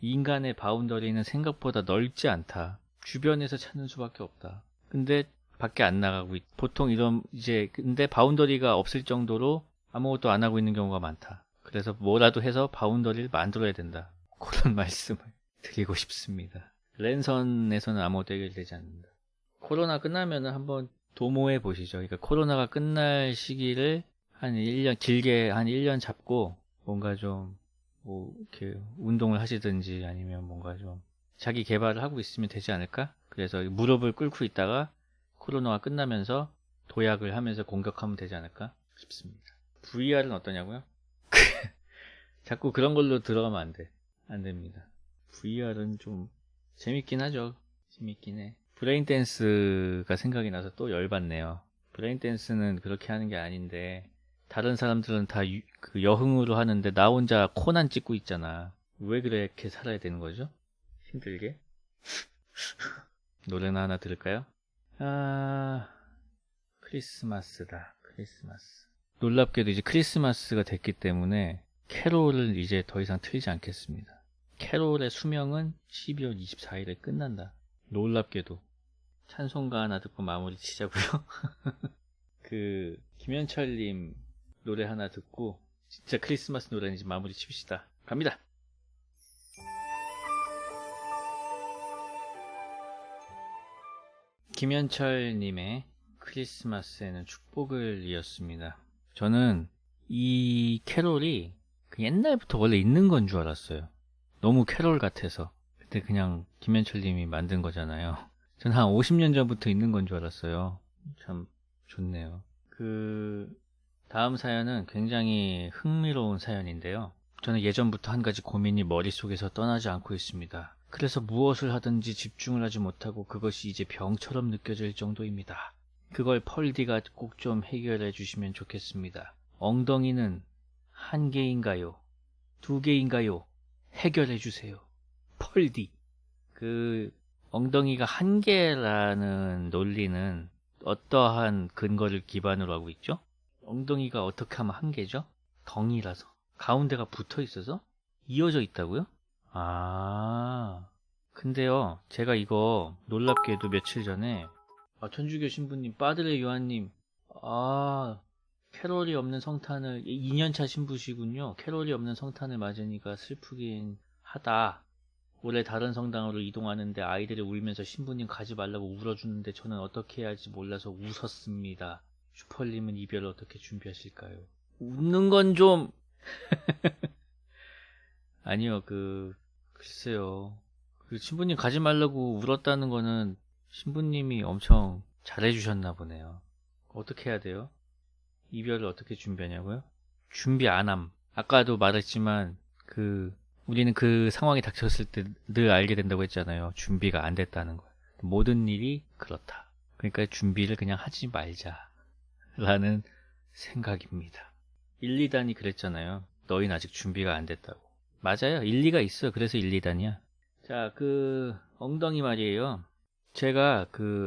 인간의 바운더리는 생각보다 넓지 않다. 주변에서 찾는 수밖에 없다. 근데 밖에 안 나가고 보통 이런 이제 근데 바운더리가 없을 정도로 아무것도 안 하고 있는 경우가 많다. 그래서 뭐라도 해서 바운더리를 만들어야 된다. 그런 말씀을 드리고 싶습니다. 랜선에서는 아무것도 해결되지 않는다. 코로나 끝나면은 한번 도모해 보시죠. 그러니까 코로나가 끝날 시기를 한 1년 길게 한 1년 잡고 뭔가 좀 뭐 이렇게 운동을 하시든지 아니면 뭔가 좀 자기 개발을 하고 있으면 되지 않을까? 그래서 무릎을 꿇고 있다가 코로나가 끝나면서 도약을 하면서 공격하면 되지 않을까 싶습니다. VR은 어떠냐고요? 자꾸 그런 걸로 들어가면 안 돼. 안 됩니다. VR은 좀 재밌긴 하죠. 재밌긴 해. 브레인 댄스가 생각이 나서 또 열받네요. 브레인 댄스는 그렇게 하는 게 아닌데 다른 사람들은 다 그 여흥으로 하는데 나 혼자 코난 찍고 있잖아. 왜 그렇게 살아야 되는 거죠? 힘들게. 노래나 하나 들을까요? 크리스마스다. 크리스마스. 놀랍게도 이제 크리스마스가 됐기 때문에 캐롤을 이제 더 이상 틀지 않겠습니다. 캐롤의 수명은 12월 24일에 끝난다. 놀랍게도. 찬송가 하나 듣고 마무리 치자고요. 김현철님 노래 하나 듣고 진짜 크리스마스 노래인지 마무리 칩시다. 갑니다. 김현철님의 크리스마스에는 축복을 이었습니다. 저는 이 캐롤이 옛날부터 원래 있는 건 줄 알았어요. 너무 캐롤 같아서. 근데 그냥 김현철님이 만든 거잖아요. 전 한 50년 전부터 있는 건 줄 알았어요. 참 좋네요. 다음 사연은 굉장히 흥미로운 사연인데요. 저는 예전부터 한 가지 고민이 머릿속에서 떠나지 않고 있습니다. 그래서 무엇을 하든지 집중을 하지 못하고 그것이 이제 병처럼 느껴질 정도입니다. 그걸 펄디가 꼭 좀 해결해 주시면 좋겠습니다. 엉덩이는 한 개인가요? 두 개인가요? 해결해 주세요. 펄디. 엉덩이가 한 개라는 논리는 어떠한 근거를 기반으로 하고 있죠? 엉덩이가 어떻게 하면 한 개죠? 덩이라서. 가운데가 붙어 있어서? 이어져 있다고요? 근데요, 제가 이거 놀랍게도 며칠 전에, 천주교 신부님, 빠드레 요한님, 캐롤이 없는 성탄을, 2년차 신부시군요. 캐롤이 없는 성탄을 맞으니까 슬프긴 하다. 올해 다른 성당으로 이동하는데 아이들이 울면서 신부님 가지 말라고 울어주는데 저는 어떻게 해야 할지 몰라서 웃었습니다. 슈펄님은 이별을 어떻게 준비하실까요? 웃는 건 좀... 아니요, 글쎄요. 신부님 가지 말라고 울었다는 거는 신부님이 엄청 잘해주셨나 보네요. 어떻게 해야 돼요? 이별을 어떻게 준비하냐고요? 준비 안 함. 아까도 말했지만, 우리는 그 상황이 닥쳤을 때 늘 알게 된다고 했잖아요. 준비가 안 됐다는 거. 모든 일이 그렇다. 그러니까 준비를 그냥 하지 말자. 라는 생각입니다. 1, 2단이 그랬잖아요. 너희는 아직 준비가 안 됐다고. 맞아요. 일리가 있어. 그래서 1, 2단이야. 자, 엉덩이 말이에요. 제가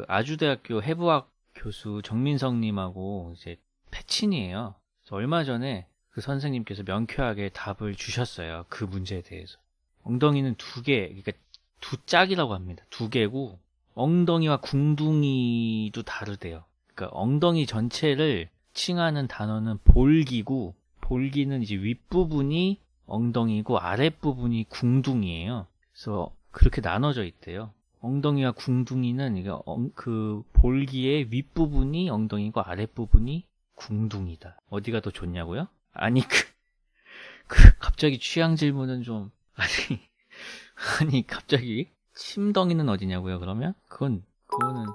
아주대학교 해부학 교수 정민성님하고 이제 패친이에요. 그래서 얼마 전에 그 선생님께서 명쾌하게 답을 주셨어요. 그 문제에 대해서. 엉덩이는 두 개, 그러니까 두 짝이라고 합니다. 두 개고, 엉덩이와 궁둥이도 다르대요. 그러니까 엉덩이 전체를 칭하는 단어는 볼기고, 볼기는 이제 윗부분이 엉덩이고 아랫부분이 궁둥이에요. 그래서 그렇게 나눠져 있대요. 엉덩이와 궁둥이는 그 볼기의 윗부분이 엉덩이고 아랫부분이 궁둥이다. 어디가 더 좋냐고요? 아니 갑자기 취향 질문은 좀 아니 갑자기 침덩이는 어디냐고요? 그러면 그거는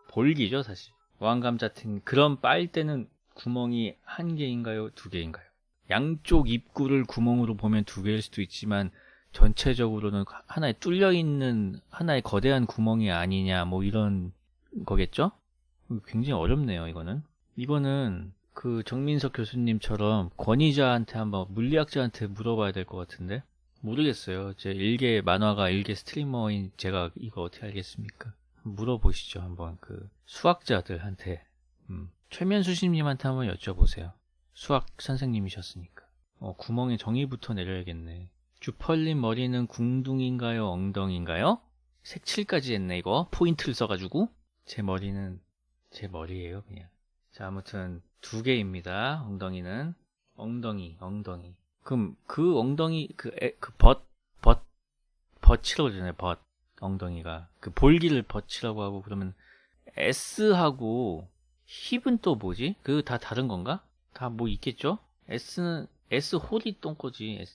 볼기죠 사실. 어항감자튼 그런 빨대는 구멍이 한 개인가요? 두 개인가요? 양쪽 입구를 구멍으로 보면 두 개일 수도 있지만 전체적으로는 하나에 뚫려 있는 하나의 거대한 구멍이 아니냐 뭐 이런 거겠죠? 굉장히 어렵네요. 이거는 그 정민석 교수님처럼 권위자한테 한번 물리학자한테 물어봐야 될 것 같은데 모르겠어요. 제 일개 만화가 일개 스트리머인 제가 이거 어떻게 알겠습니까? 물어보시죠. 한번 그 수학자들한테. 최면수심님한테 한번 여쭤보세요. 수학 선생님이셨으니까. 구멍에 정의부터 내려야겠네. 주펄님 머리는 궁둥인가요? 엉덩인가요? 색칠까지 했네 이거. 포인트를 써가지고. 제 머리는 제 머리예요 그냥. 자 아무튼 두 개입니다. 엉덩이는. 엉덩이. 그럼 그 엉덩이 버치라고 그러잖아요. 엉덩이가. 그 볼기를 버치라고 하고 그러면 S하고 힙은 또 뭐지? 그거 다 다른 건가? 다 뭐 있겠죠? S 홀이 똥꼬지.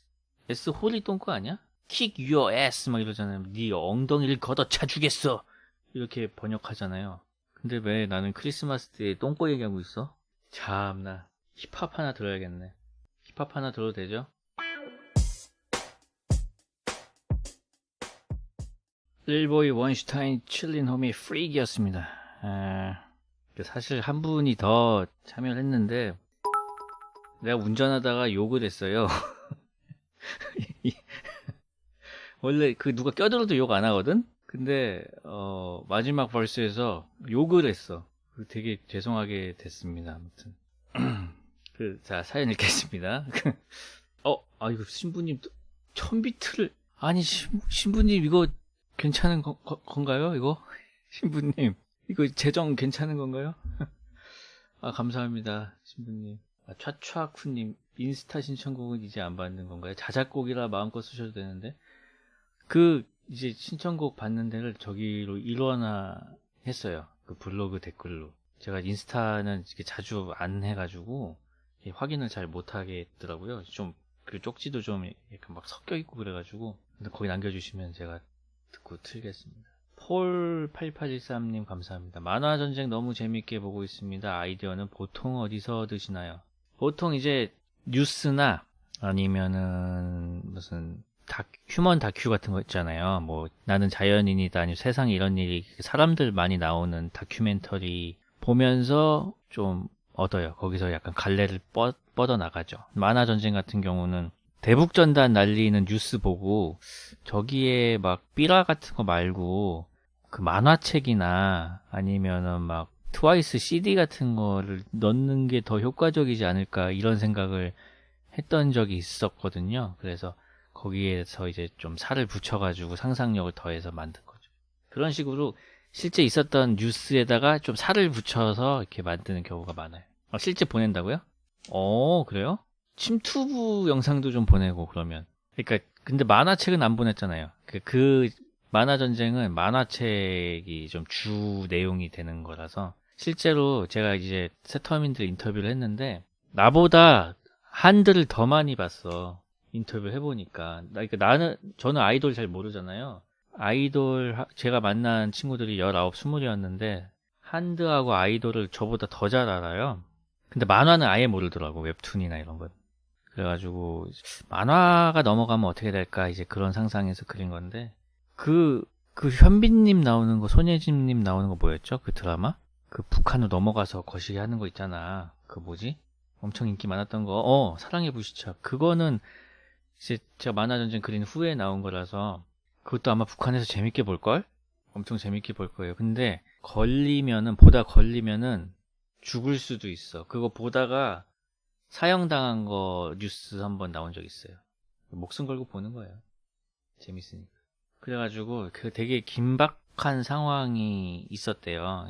S 홀이 똥꼬 아니야? Kick your ass 막 이러잖아요. 네 엉덩이를 걷어차 주겠어. 이렇게 번역하잖아요. 근데 왜 나는 크리스마스 때 똥꼬 얘기하고 있어? 참나. 힙합 하나 들어야겠네. 힙합 하나 들어도 되죠? 릴보이 원슈타인 칠린 홈이 프리기였습니다. 사실 한 분이 더 참여를 했는데 내가 운전하다가 욕을 했어요. 원래 누가 껴들어도 욕 안 하거든? 근데 마지막 벌스에서 욕을 했어. 되게 죄송하게 됐습니다. 아무튼 자 사연 읽겠습니다. 이거 신부님 1000비트를 아니 신부님 이거 괜찮은 건가요? 이거 신부님 이거 재정 괜찮은 건가요? 감사합니다 신부님. 차차쿠님 인스타 신청곡은 이제 안 받는 건가요? 자작곡이라 마음껏 쓰셔도 되는데 이제 신청곡 받는 데를 저기로 일원화 했어요. 그 블로그 댓글로. 제가 인스타는 이렇게 자주 안 해가지고 확인을 잘 못하겠더라고요. 좀 그 쪽지도 좀 약간 막 섞여 있고 그래가지고. 근데 거기 남겨주시면 제가 듣고 틀겠습니다. 폴8813님 감사합니다. 만화전쟁 너무 재밌게 보고 있습니다. 아이디어는 보통 어디서 드시나요? 보통 이제 뉴스나 아니면은 무슨 휴먼 다큐 같은 거 있잖아요. 뭐 나는 자연인이다 아니면 세상에 이런 일이 사람들 많이 나오는 다큐멘터리 보면서 좀 얻어요. 거기서 약간 갈래를 뻗어 나가죠. 만화전쟁 같은 경우는 대북전단 날리는 뉴스 보고 저기에 막 삐라 같은 거 말고 그 만화책이나 아니면은 막 트와이스 CD 같은 거를 넣는 게 더 효과적이지 않을까 이런 생각을 했던 적이 있었거든요. 그래서 거기에서 이제 좀 살을 붙여가지고 상상력을 더해서 만든 거죠. 그런 식으로 실제 있었던 뉴스에다가 좀 살을 붙여서 이렇게 만드는 경우가 많아요. 실제 보낸다고요? 그래요? 침투부 영상도 좀 보내고 그러면. 그러니까 근데 만화책은 안 보냈잖아요. 그 만화전쟁은 만화책이 좀 주 내용이 되는 거라서 실제로 제가 이제 세터민들 인터뷰를 했는데 나보다 한글을 더 많이 봤어. 인터뷰를 해보니까. 그러니까 저는 아이돌 잘 모르잖아요. 제가 만난 친구들이 19, 20이었는데 한드하고 아이돌을 저보다 더 잘 알아요. 근데 만화는 아예 모르더라고. 웹툰이나 이런 건. 그래가지고 만화가 넘어가면 어떻게 될까 이제 그런 상상에서 그린 건데 그 현빈님 나오는 거 손예진님 나오는 거 뭐였죠? 그 드라마? 그 북한으로 넘어가서 거시기 하는 거 있잖아. 그 뭐지? 엄청 인기 많았던 거, 사랑의 불시착. 그거는 이제 제가 만화전쟁 그린 후에 나온 거라서 그것도 아마 북한에서 재밌게 볼걸? 엄청 재밌게 볼 거예요. 근데 보다 걸리면은 죽을 수도 있어. 그거 보다가 사형당한 거 뉴스 한번 나온 적 있어요. 목숨 걸고 보는 거예요. 재밌으니까. 그래가지고 그 되게 긴박한 상황이 있었대요.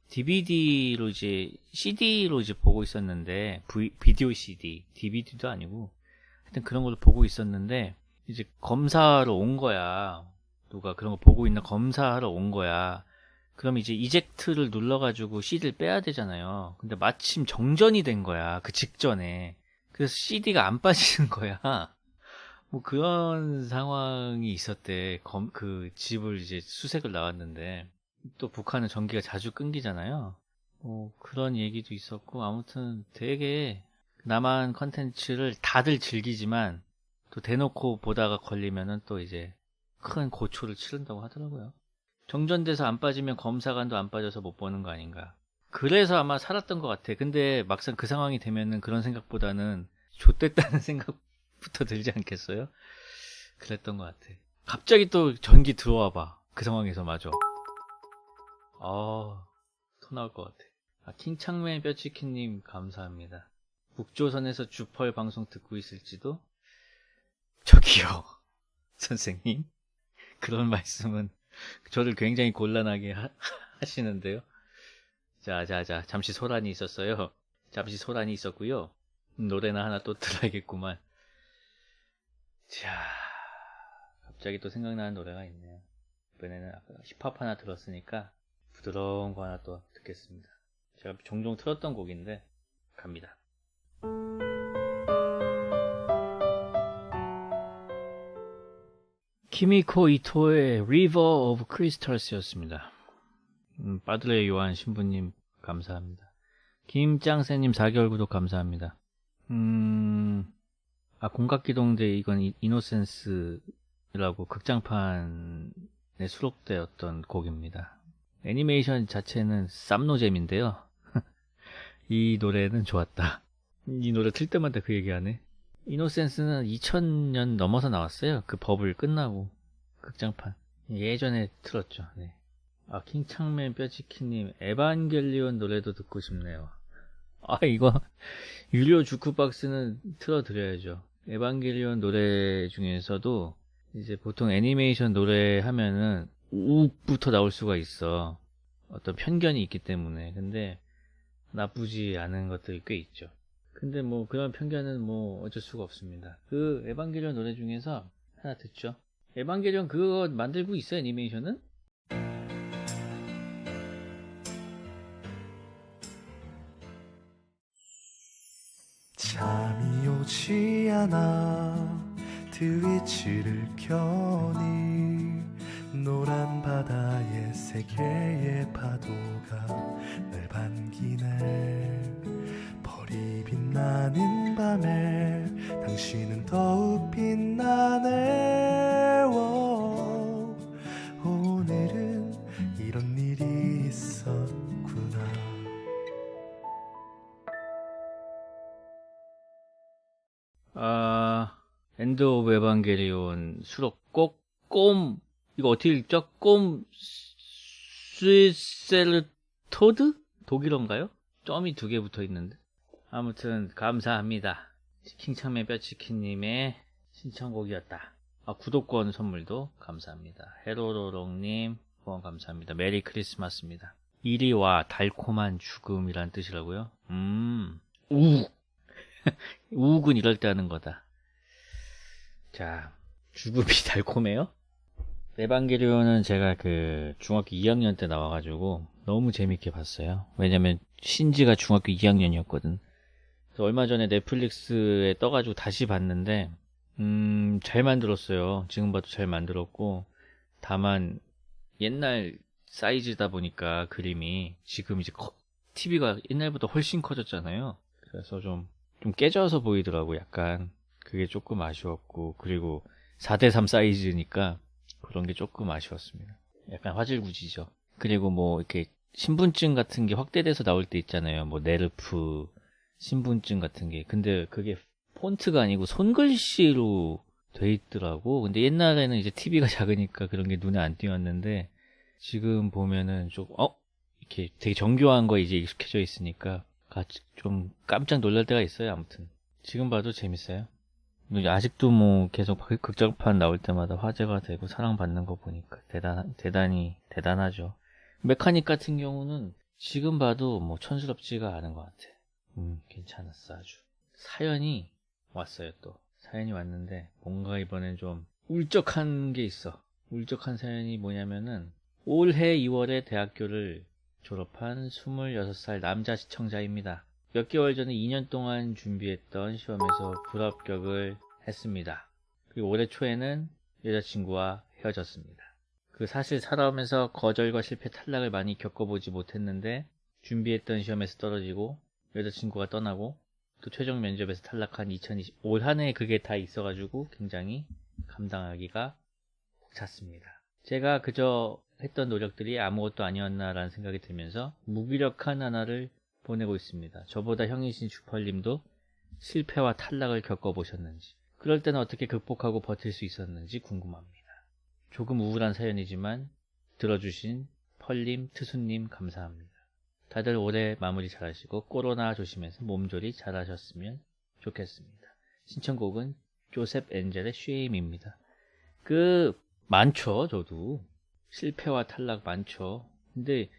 DVD로 이제 CD로 이제 보고 있었는데 비디오 CD, DVD도 아니고 하여튼 그런 걸로 보고 있었는데 이제 검사하러 온 거야. 누가 그런 거 보고 있나 검사하러 온 거야. 그럼 이제 이젝트를 눌러가지고 CD를 빼야 되잖아요. 근데 마침 정전이 된 거야. 그 직전에. 그래서 CD가 안 빠지는 거야. 뭐 그런 상황이 있었대. 그 집을 이제 수색을 나왔는데 또 북한은 전기가 자주 끊기잖아요. 뭐 그런 얘기도 있었고 아무튼 되게 남한 컨텐츠를 다들 즐기지만 또 대놓고 보다가 걸리면은 또 이제 큰 고초를 치른다고 하더라고요. 정전돼서 안 빠지면 검사관도 안 빠져서 못 보는 거 아닌가. 그래서 아마 살았던 것 같아. 근데 막상 그 상황이 되면은 그런 생각보다는 좆됐다는 생각부터 들지 않겠어요? 그랬던 것 같아. 갑자기 또 전기 들어와 봐. 그 상황에서 마저. 토 나올 것 같아. 킹창맨 뼈치킨님 감사합니다. 북조선에서 주펄 방송 듣고 있을지도? 저기요. 선생님. 그런 말씀은 저를 굉장히 곤란하게 하시는데요. 자, 잠시 소란이 있었어요. 잠시 소란이 있었고요. 노래나 하나 또 들어야겠구만. 자, 갑자기 또 생각나는 노래가 있네요. 이번에는 아까 힙합 하나 들었으니까 부드러운 거 하나 또 듣겠습니다. 제가 종종 틀었던 곡인데 갑니다. 키미코 이토의 River of Crystals였습니다. 빠드레 요한 신부님 감사합니다. 김짱새님 4개월 구독 감사합니다. 공각기동대 이건 이노센스라고 극장판에 수록되었던 곡입니다. 애니메이션 자체는 쌈노잼인데요. 이 노래는 좋았다. 이 노래 틀 때마다 그 얘기하네. 이노센스는 2000년 넘어서 나왔어요. 그 버블 끝나고 극장판 예전에 틀었죠. 네. 킹창맨 뼈치키님 에반겔리온 노래도 듣고 싶네요. 이거 유료 주크박스는 틀어드려야죠. 에반겔리온 노래 중에서도 이제 보통 애니메이션 노래 하면은 우욱부터 나올 수가 있어. 어떤 편견이 있기 때문에. 근데 나쁘지 않은 것들이 꽤 있죠. 근데 뭐 그런 편견은 뭐 어쩔 수가 없습니다. 그 에반게리온 노래 중에서 하나 듣죠. 에반게리온 그거 만들고 있어요, 애니메이션은? 잠이 오지 않아 트위치를 켜니 노란 바다에 세 개의 파도가 날 반기네. 별이 빛나는 밤에 당신은 더욱 빛나네. 오늘은 이런 일이 있었구나. 엔드 오브 에반게리온 수록곡 이거 어떻게 읽죠? 스위셀토드? 독일어인가요? 점이 2개 붙어 있는데. 아무튼 감사합니다. 킹창맨 뼈치킨님의 신청곡이었다. 구독권 선물도 감사합니다. 헤로로롱님 후원 감사합니다. 메리 크리스마스입니다. 이리와 달콤한 죽음이란 뜻이라고요? 우욱은 이럴 때 하는 거다. 자, 죽음이 달콤해요? 에반게리온은 제가 그 중학교 2학년 때 나와가지고 너무 재밌게 봤어요. 왜냐면 신지가 중학교 2학년이었거든. 얼마 전에 넷플릭스에 떠가지고 다시 봤는데 잘 만들었어요. 지금 봐도 잘 만들었고, 다만 옛날 사이즈다 보니까 그림이 지금 이제 TV가 옛날보다 훨씬 커졌잖아요. 그래서 좀 깨져서 보이더라고. 약간 그게 조금 아쉬웠고, 그리고 4:3 사이즈니까 그런 게 조금 아쉬웠습니다. 약간 화질구지죠. 그리고 뭐 이렇게 신분증 같은 게 확대돼서 나올 때 있잖아요. 뭐 네르프 신분증 같은 게. 근데 그게 폰트가 아니고 손글씨로 돼 있더라고. 근데 옛날에는 이제 TV가 작으니까 그런 게 눈에 안 띄었는데 지금 보면은 좀 이렇게 되게 정교한 거 이제 익숙해져 있으니까 같이 좀 깜짝 놀랄 때가 있어요. 아무튼 지금 봐도 재밌어요. 아직도 뭐 계속 극장판 나올 때마다 화제가 되고 사랑받는 거 보니까 대단히 대단하죠. 메카닉 같은 경우는 지금 봐도 뭐 촌스럽지가 않은 것 같아. 괜찮았어 아주. 사연이 왔어요 또. 사연이 왔는데 뭔가 이번엔 좀 울적한 게 있어. 울적한 사연이 뭐냐면은 올해 2월에 대학교를 졸업한 26살 남자 시청자입니다. 몇 개월 전에 2년 동안 준비했던 시험에서 불합격을 했습니다. 그리고 올해 초에는 여자친구와 헤어졌습니다. 그 사실 살아오면서 거절과 실패 탈락을 많이 겪어보지 못했는데 준비했던 시험에서 떨어지고 여자친구가 떠나고 또 최종 면접에서 탈락한 2020 올 한 해 그게 다 있어가지고 굉장히 감당하기가 벅찼습니다. 제가 그저 했던 노력들이 아무것도 아니었나라는 생각이 들면서 무기력한 하나를 보내고 있습니다. 저보다 형이신 주펄님도 실패와 탈락을 겪어보셨는지, 그럴 때는 어떻게 극복하고 버틸 수 있었는지 궁금합니다. 조금 우울한 사연이지만 들어주신 펄님, 트수님 감사합니다. 다들 올해 마무리 잘하시고 코로나 조심해서 몸조리 잘하셨으면 좋겠습니다. 신청곡은 조셉 엔젤의 쉐임입니다. 많죠. 저도 실패와 탈락 많죠. 근데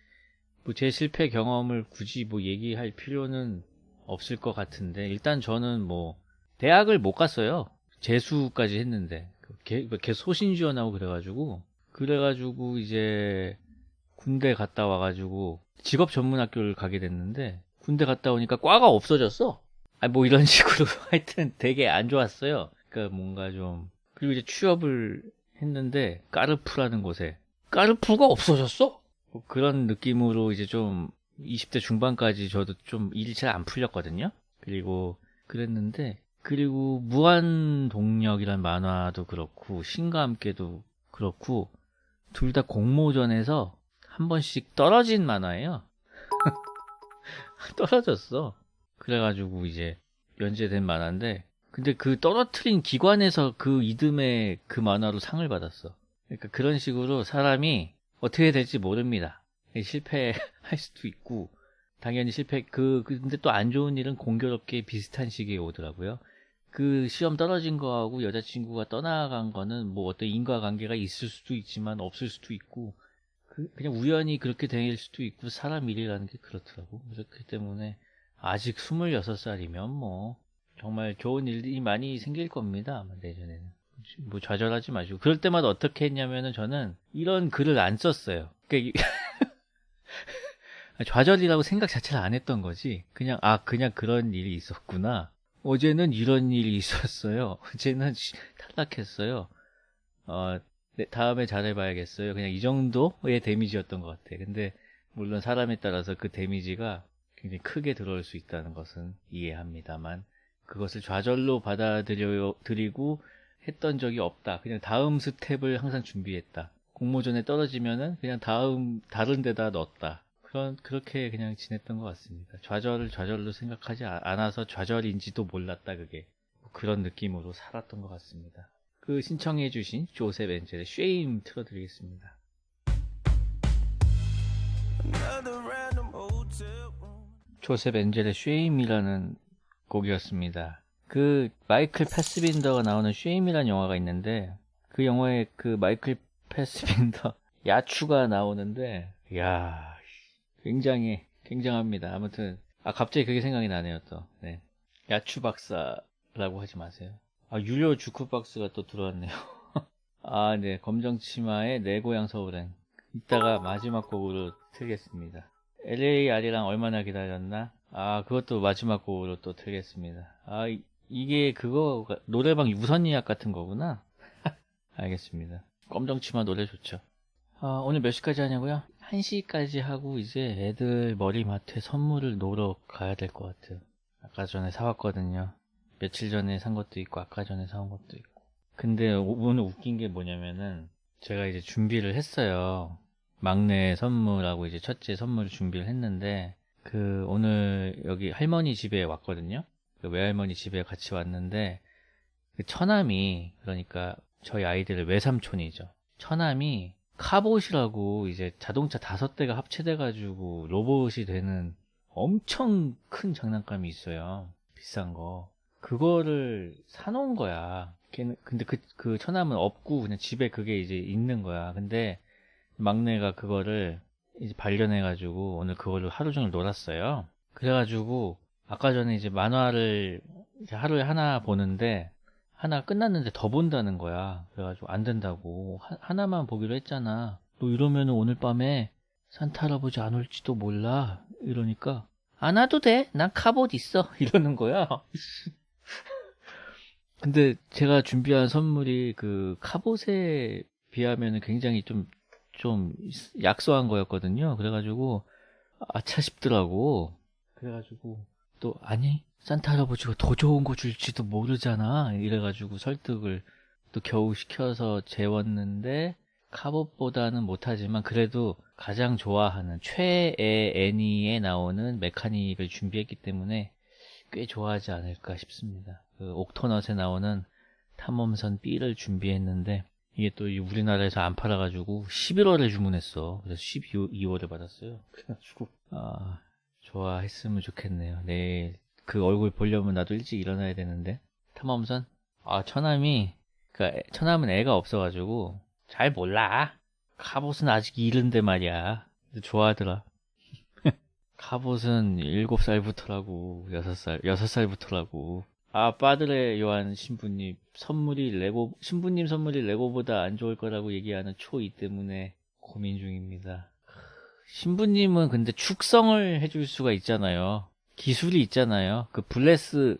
뭐 제 실패 경험을 굳이 뭐 얘기할 필요는 없을 것 같은데, 일단 저는 뭐 대학을 못 갔어요. 재수까지 했는데 걔 소신 지원하고 그래가지고 이제 군대 갔다 와가지고 직업 전문 학교를 가게 됐는데, 군대 갔다 오니까 과가 없어졌어. 뭐 이런 식으로 하여튼 되게 안 좋았어요. 그러니까 뭔가 좀. 그리고 이제 취업을 했는데 까르푸라는 곳에 까르푸가 없어졌어. 뭐 그런 느낌으로 이제 좀 20대 중반까지 저도 좀 일이 잘 안 풀렸거든요. 그리고 그랬는데, 그리고 무한동력이란 만화도 그렇고 신과 함께도 그렇고 둘 다 공모전에서 한 번씩 떨어진 만화예요. 떨어졌어. 그래가지고 이제 연재된 만화인데, 근데 그 떨어뜨린 기관에서 그 이듬해 그 만화로 상을 받았어. 그러니까 그런 식으로 사람이 어떻게 될지 모릅니다. 실패할 수도 있고, 당연히 근데 또 안 좋은 일은 공교롭게 비슷한 시기에 오더라고요. 그 시험 떨어진 거하고 여자친구가 떠나간 거는 뭐 어떤 인과관계가 있을 수도 있지만 없을 수도 있고, 그냥 우연히 그렇게 될 수도 있고, 사람 일이라는 게 그렇더라고. 그렇기 때문에 아직 26살이면 뭐 정말 좋은 일이 많이 생길 겁니다. 아마 내년에는. 뭐 좌절하지 마시고. 그럴 때마다 어떻게 했냐면은 저는 이런 글을 안 썼어요. 그러니까 좌절이라고 생각 자체를 안 했던 거지. 그냥 그런 일이 있었구나. 어제는 이런 일이 있었어요. 어제는 탈락했어요. 다음에 잘해봐야겠어요. 그냥 이 정도의 데미지였던 것 같아. 근데 물론 사람에 따라서 그 데미지가 굉장히 크게 들어올 수 있다는 것은 이해합니다만, 그것을 좌절로 받아들이고 했던 적이 없다. 그냥 다음 스텝을 항상 준비했다. 공모전에 떨어지면은 그냥 다른 데다 넣었다. 그렇게 그냥 지냈던 것 같습니다. 좌절을 좌절로 생각하지 않아서 좌절인지도 몰랐다, 그게. 그런 느낌으로 살았던 것 같습니다. 그 신청해주신 조셉 엔젤의 쉐임 틀어드리겠습니다. 조셉 엔젤의 쉐임이라는 곡이었습니다. 그 마이클 패스빈더가 나오는 쉐임이라는 영화가 있는데, 그 영화에 그 마이클 패스빈더 야추가 나오는데, 이야, 굉장합니다. 아무튼 갑자기 그게 생각이 나네요. 또 네. 야추 박사라고 하지 마세요. 유료 주크박스가 또 들어왔네요. 네. 검정치마의 내 고향 서울행. 이따가 마지막 곡으로 틀겠습니다. LAR이랑 얼마나 기다렸나? 그것도 마지막 곡으로 또 틀겠습니다. 이게 그거 노래방 유선 예약 같은 거구나. 알겠습니다. 검정치마 노래 좋죠. 오늘 몇 시까지 하냐고요? 1시까지 하고 이제 애들 머리맡에 선물을 놓으러 가야 될 것 같아요. 아까 전에 사왔거든요. 며칠 전에 산 것도 있고 아까 전에 사온 것도 있고. 근데 오늘 웃긴 게 뭐냐면은, 제가 이제 준비를 했어요. 막내 선물하고 이제 첫째 선물을 준비를 했는데, 오늘 여기 할머니 집에 왔거든요. 그 외할머니 집에 같이 왔는데, 그 처남이, 그러니까 저희 아이들의 외삼촌이죠. 처남이 카봇이라고 이제 자동차 5대가 합체돼가지고 로봇이 되는 엄청 큰 장난감이 있어요. 비싼 거. 그거를 사놓은 거야. 근데 그 처남은 없고 그냥 집에 그게 이제 있는 거야. 근데 막내가 그거를 이제 발견해가지고 오늘 그걸로 하루 종일 놀았어요. 그래가지고 아까 전에 이제 만화를 이제 하루에 하나 보는데 하나 끝났는데 더 본다는 거야. 그래가지고 안 된다고. 하나만 보기로 했잖아. 너 이러면 오늘 밤에 산타 할아버지 안 올지도 몰라. 이러니까 안 와도 돼. 난 카봇 있어. 이러는 거야. 근데 제가 준비한 선물이 그 카봇에 비하면 굉장히 좀 약소한 거였거든요. 그래가지고 아차 싶더라고. 그래가지고 또 아니 산타 할아버지가 더 좋은 거 줄지도 모르잖아. 이래가지고 설득을 또 겨우 시켜서 재웠는데 카봇보다는 못하지만 그래도 가장 좋아하는 최애 애니에 나오는 메카닉을 준비했기 때문에 꽤 좋아하지 않을까 싶습니다. 그 옥토넛에 나오는 탐험선 B를 준비했는데 이게 또 우리나라에서 안 팔아가지고 11월에 주문했어. 그래서 12월에 받았어요. 그래가지고 좋아했으면 좋겠네요. 내일 그 얼굴 보려면 나도 일찍 일어나야 되는데. 탐험선? 처남은 애가 없어가지고 잘 몰라. 카봇은 아직 이른데 말이야. 근데 좋아하더라. 카봇은 7살부터라고 6살부터라고. 빠드레 요한 신부님 선물이 레고보다 안 좋을 거라고 얘기하는 초2 때문에 고민 중입니다. 신부님은 근데 축성을 해줄 수가 있잖아요. 기술이 있잖아요. 그 블레스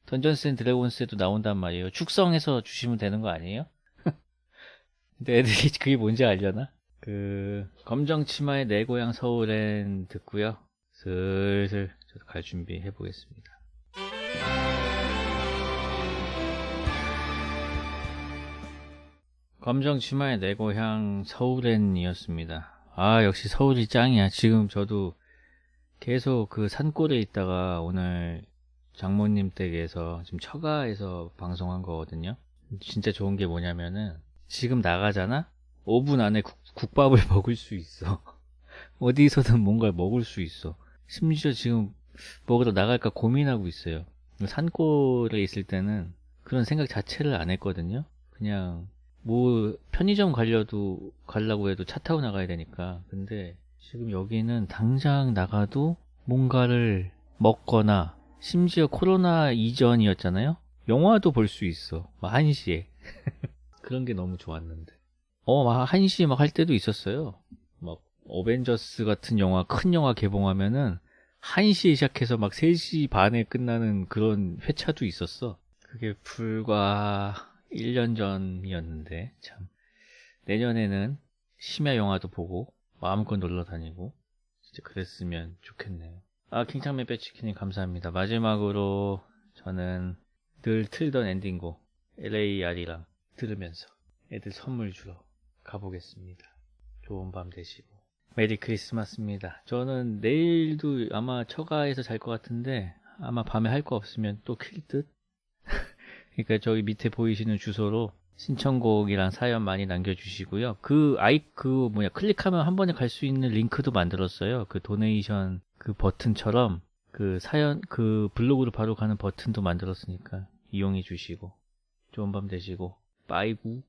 던전스 앤 드래곤스에도 나온단 말이에요. 축성해서 주시면 되는 거 아니에요? 근데 애들이 그게 뭔지 알려나? 검정 치마의 내 고향 서울엔 듣고요. 슬슬 저도 갈 준비 해보겠습니다. 검정 치마의 내 고향 서울엔이었습니다. 역시 서울이 짱이야. 지금 저도 계속 그 산골에 있다가 오늘 장모님 댁에서 지금 처가에서 방송한 거거든요. 진짜 좋은 게 뭐냐면은 지금 나가잖아? 5분 안에 국밥을 먹을 수 있어. 어디서든 뭔가를 먹을 수 있어. 심지어 지금 먹으러 나갈까 고민하고 있어요. 산골에 있을 때는 그런 생각 자체를 안 했거든요. 그냥 뭐 편의점 가려고 해도 차 타고 나가야 되니까. 근데 지금 여기는 당장 나가도 뭔가를 먹거나, 심지어 코로나 이전이었잖아요. 영화도 볼 수 있어. 막 1시에. 그런 게 너무 좋았는데. 막 1시에 막 할 때도 있었어요. 막 어벤져스 같은 영화, 큰 영화 개봉하면은 1시에 시작해서 막 3시 반에 끝나는 그런 회차도 있었어. 그게 불과 1년 전이었는데, 참. 내년에는 심야 영화도 보고, 마음껏 놀러 다니고, 진짜 그랬으면 좋겠네요. 킹창맨 빼치키님 감사합니다. 마지막으로 저는 늘 틀던 엔딩곡, LAR이랑 들으면서 애들 선물 주러 가보겠습니다. 좋은 밤 되시고. 메리 크리스마스입니다. 저는 내일도 아마 처가에서 잘 것 같은데, 아마 밤에 할 거 없으면 또 킬 듯? 그러니까 저기 밑에 보이시는 주소로 신청곡이랑 사연 많이 남겨주시고요. 클릭하면 한 번에 갈 수 있는 링크도 만들었어요. 그 도네이션 그 버튼처럼 그 블로그로 바로 가는 버튼도 만들었으니까 이용해 주시고 좋은 밤 되시고 빠이구.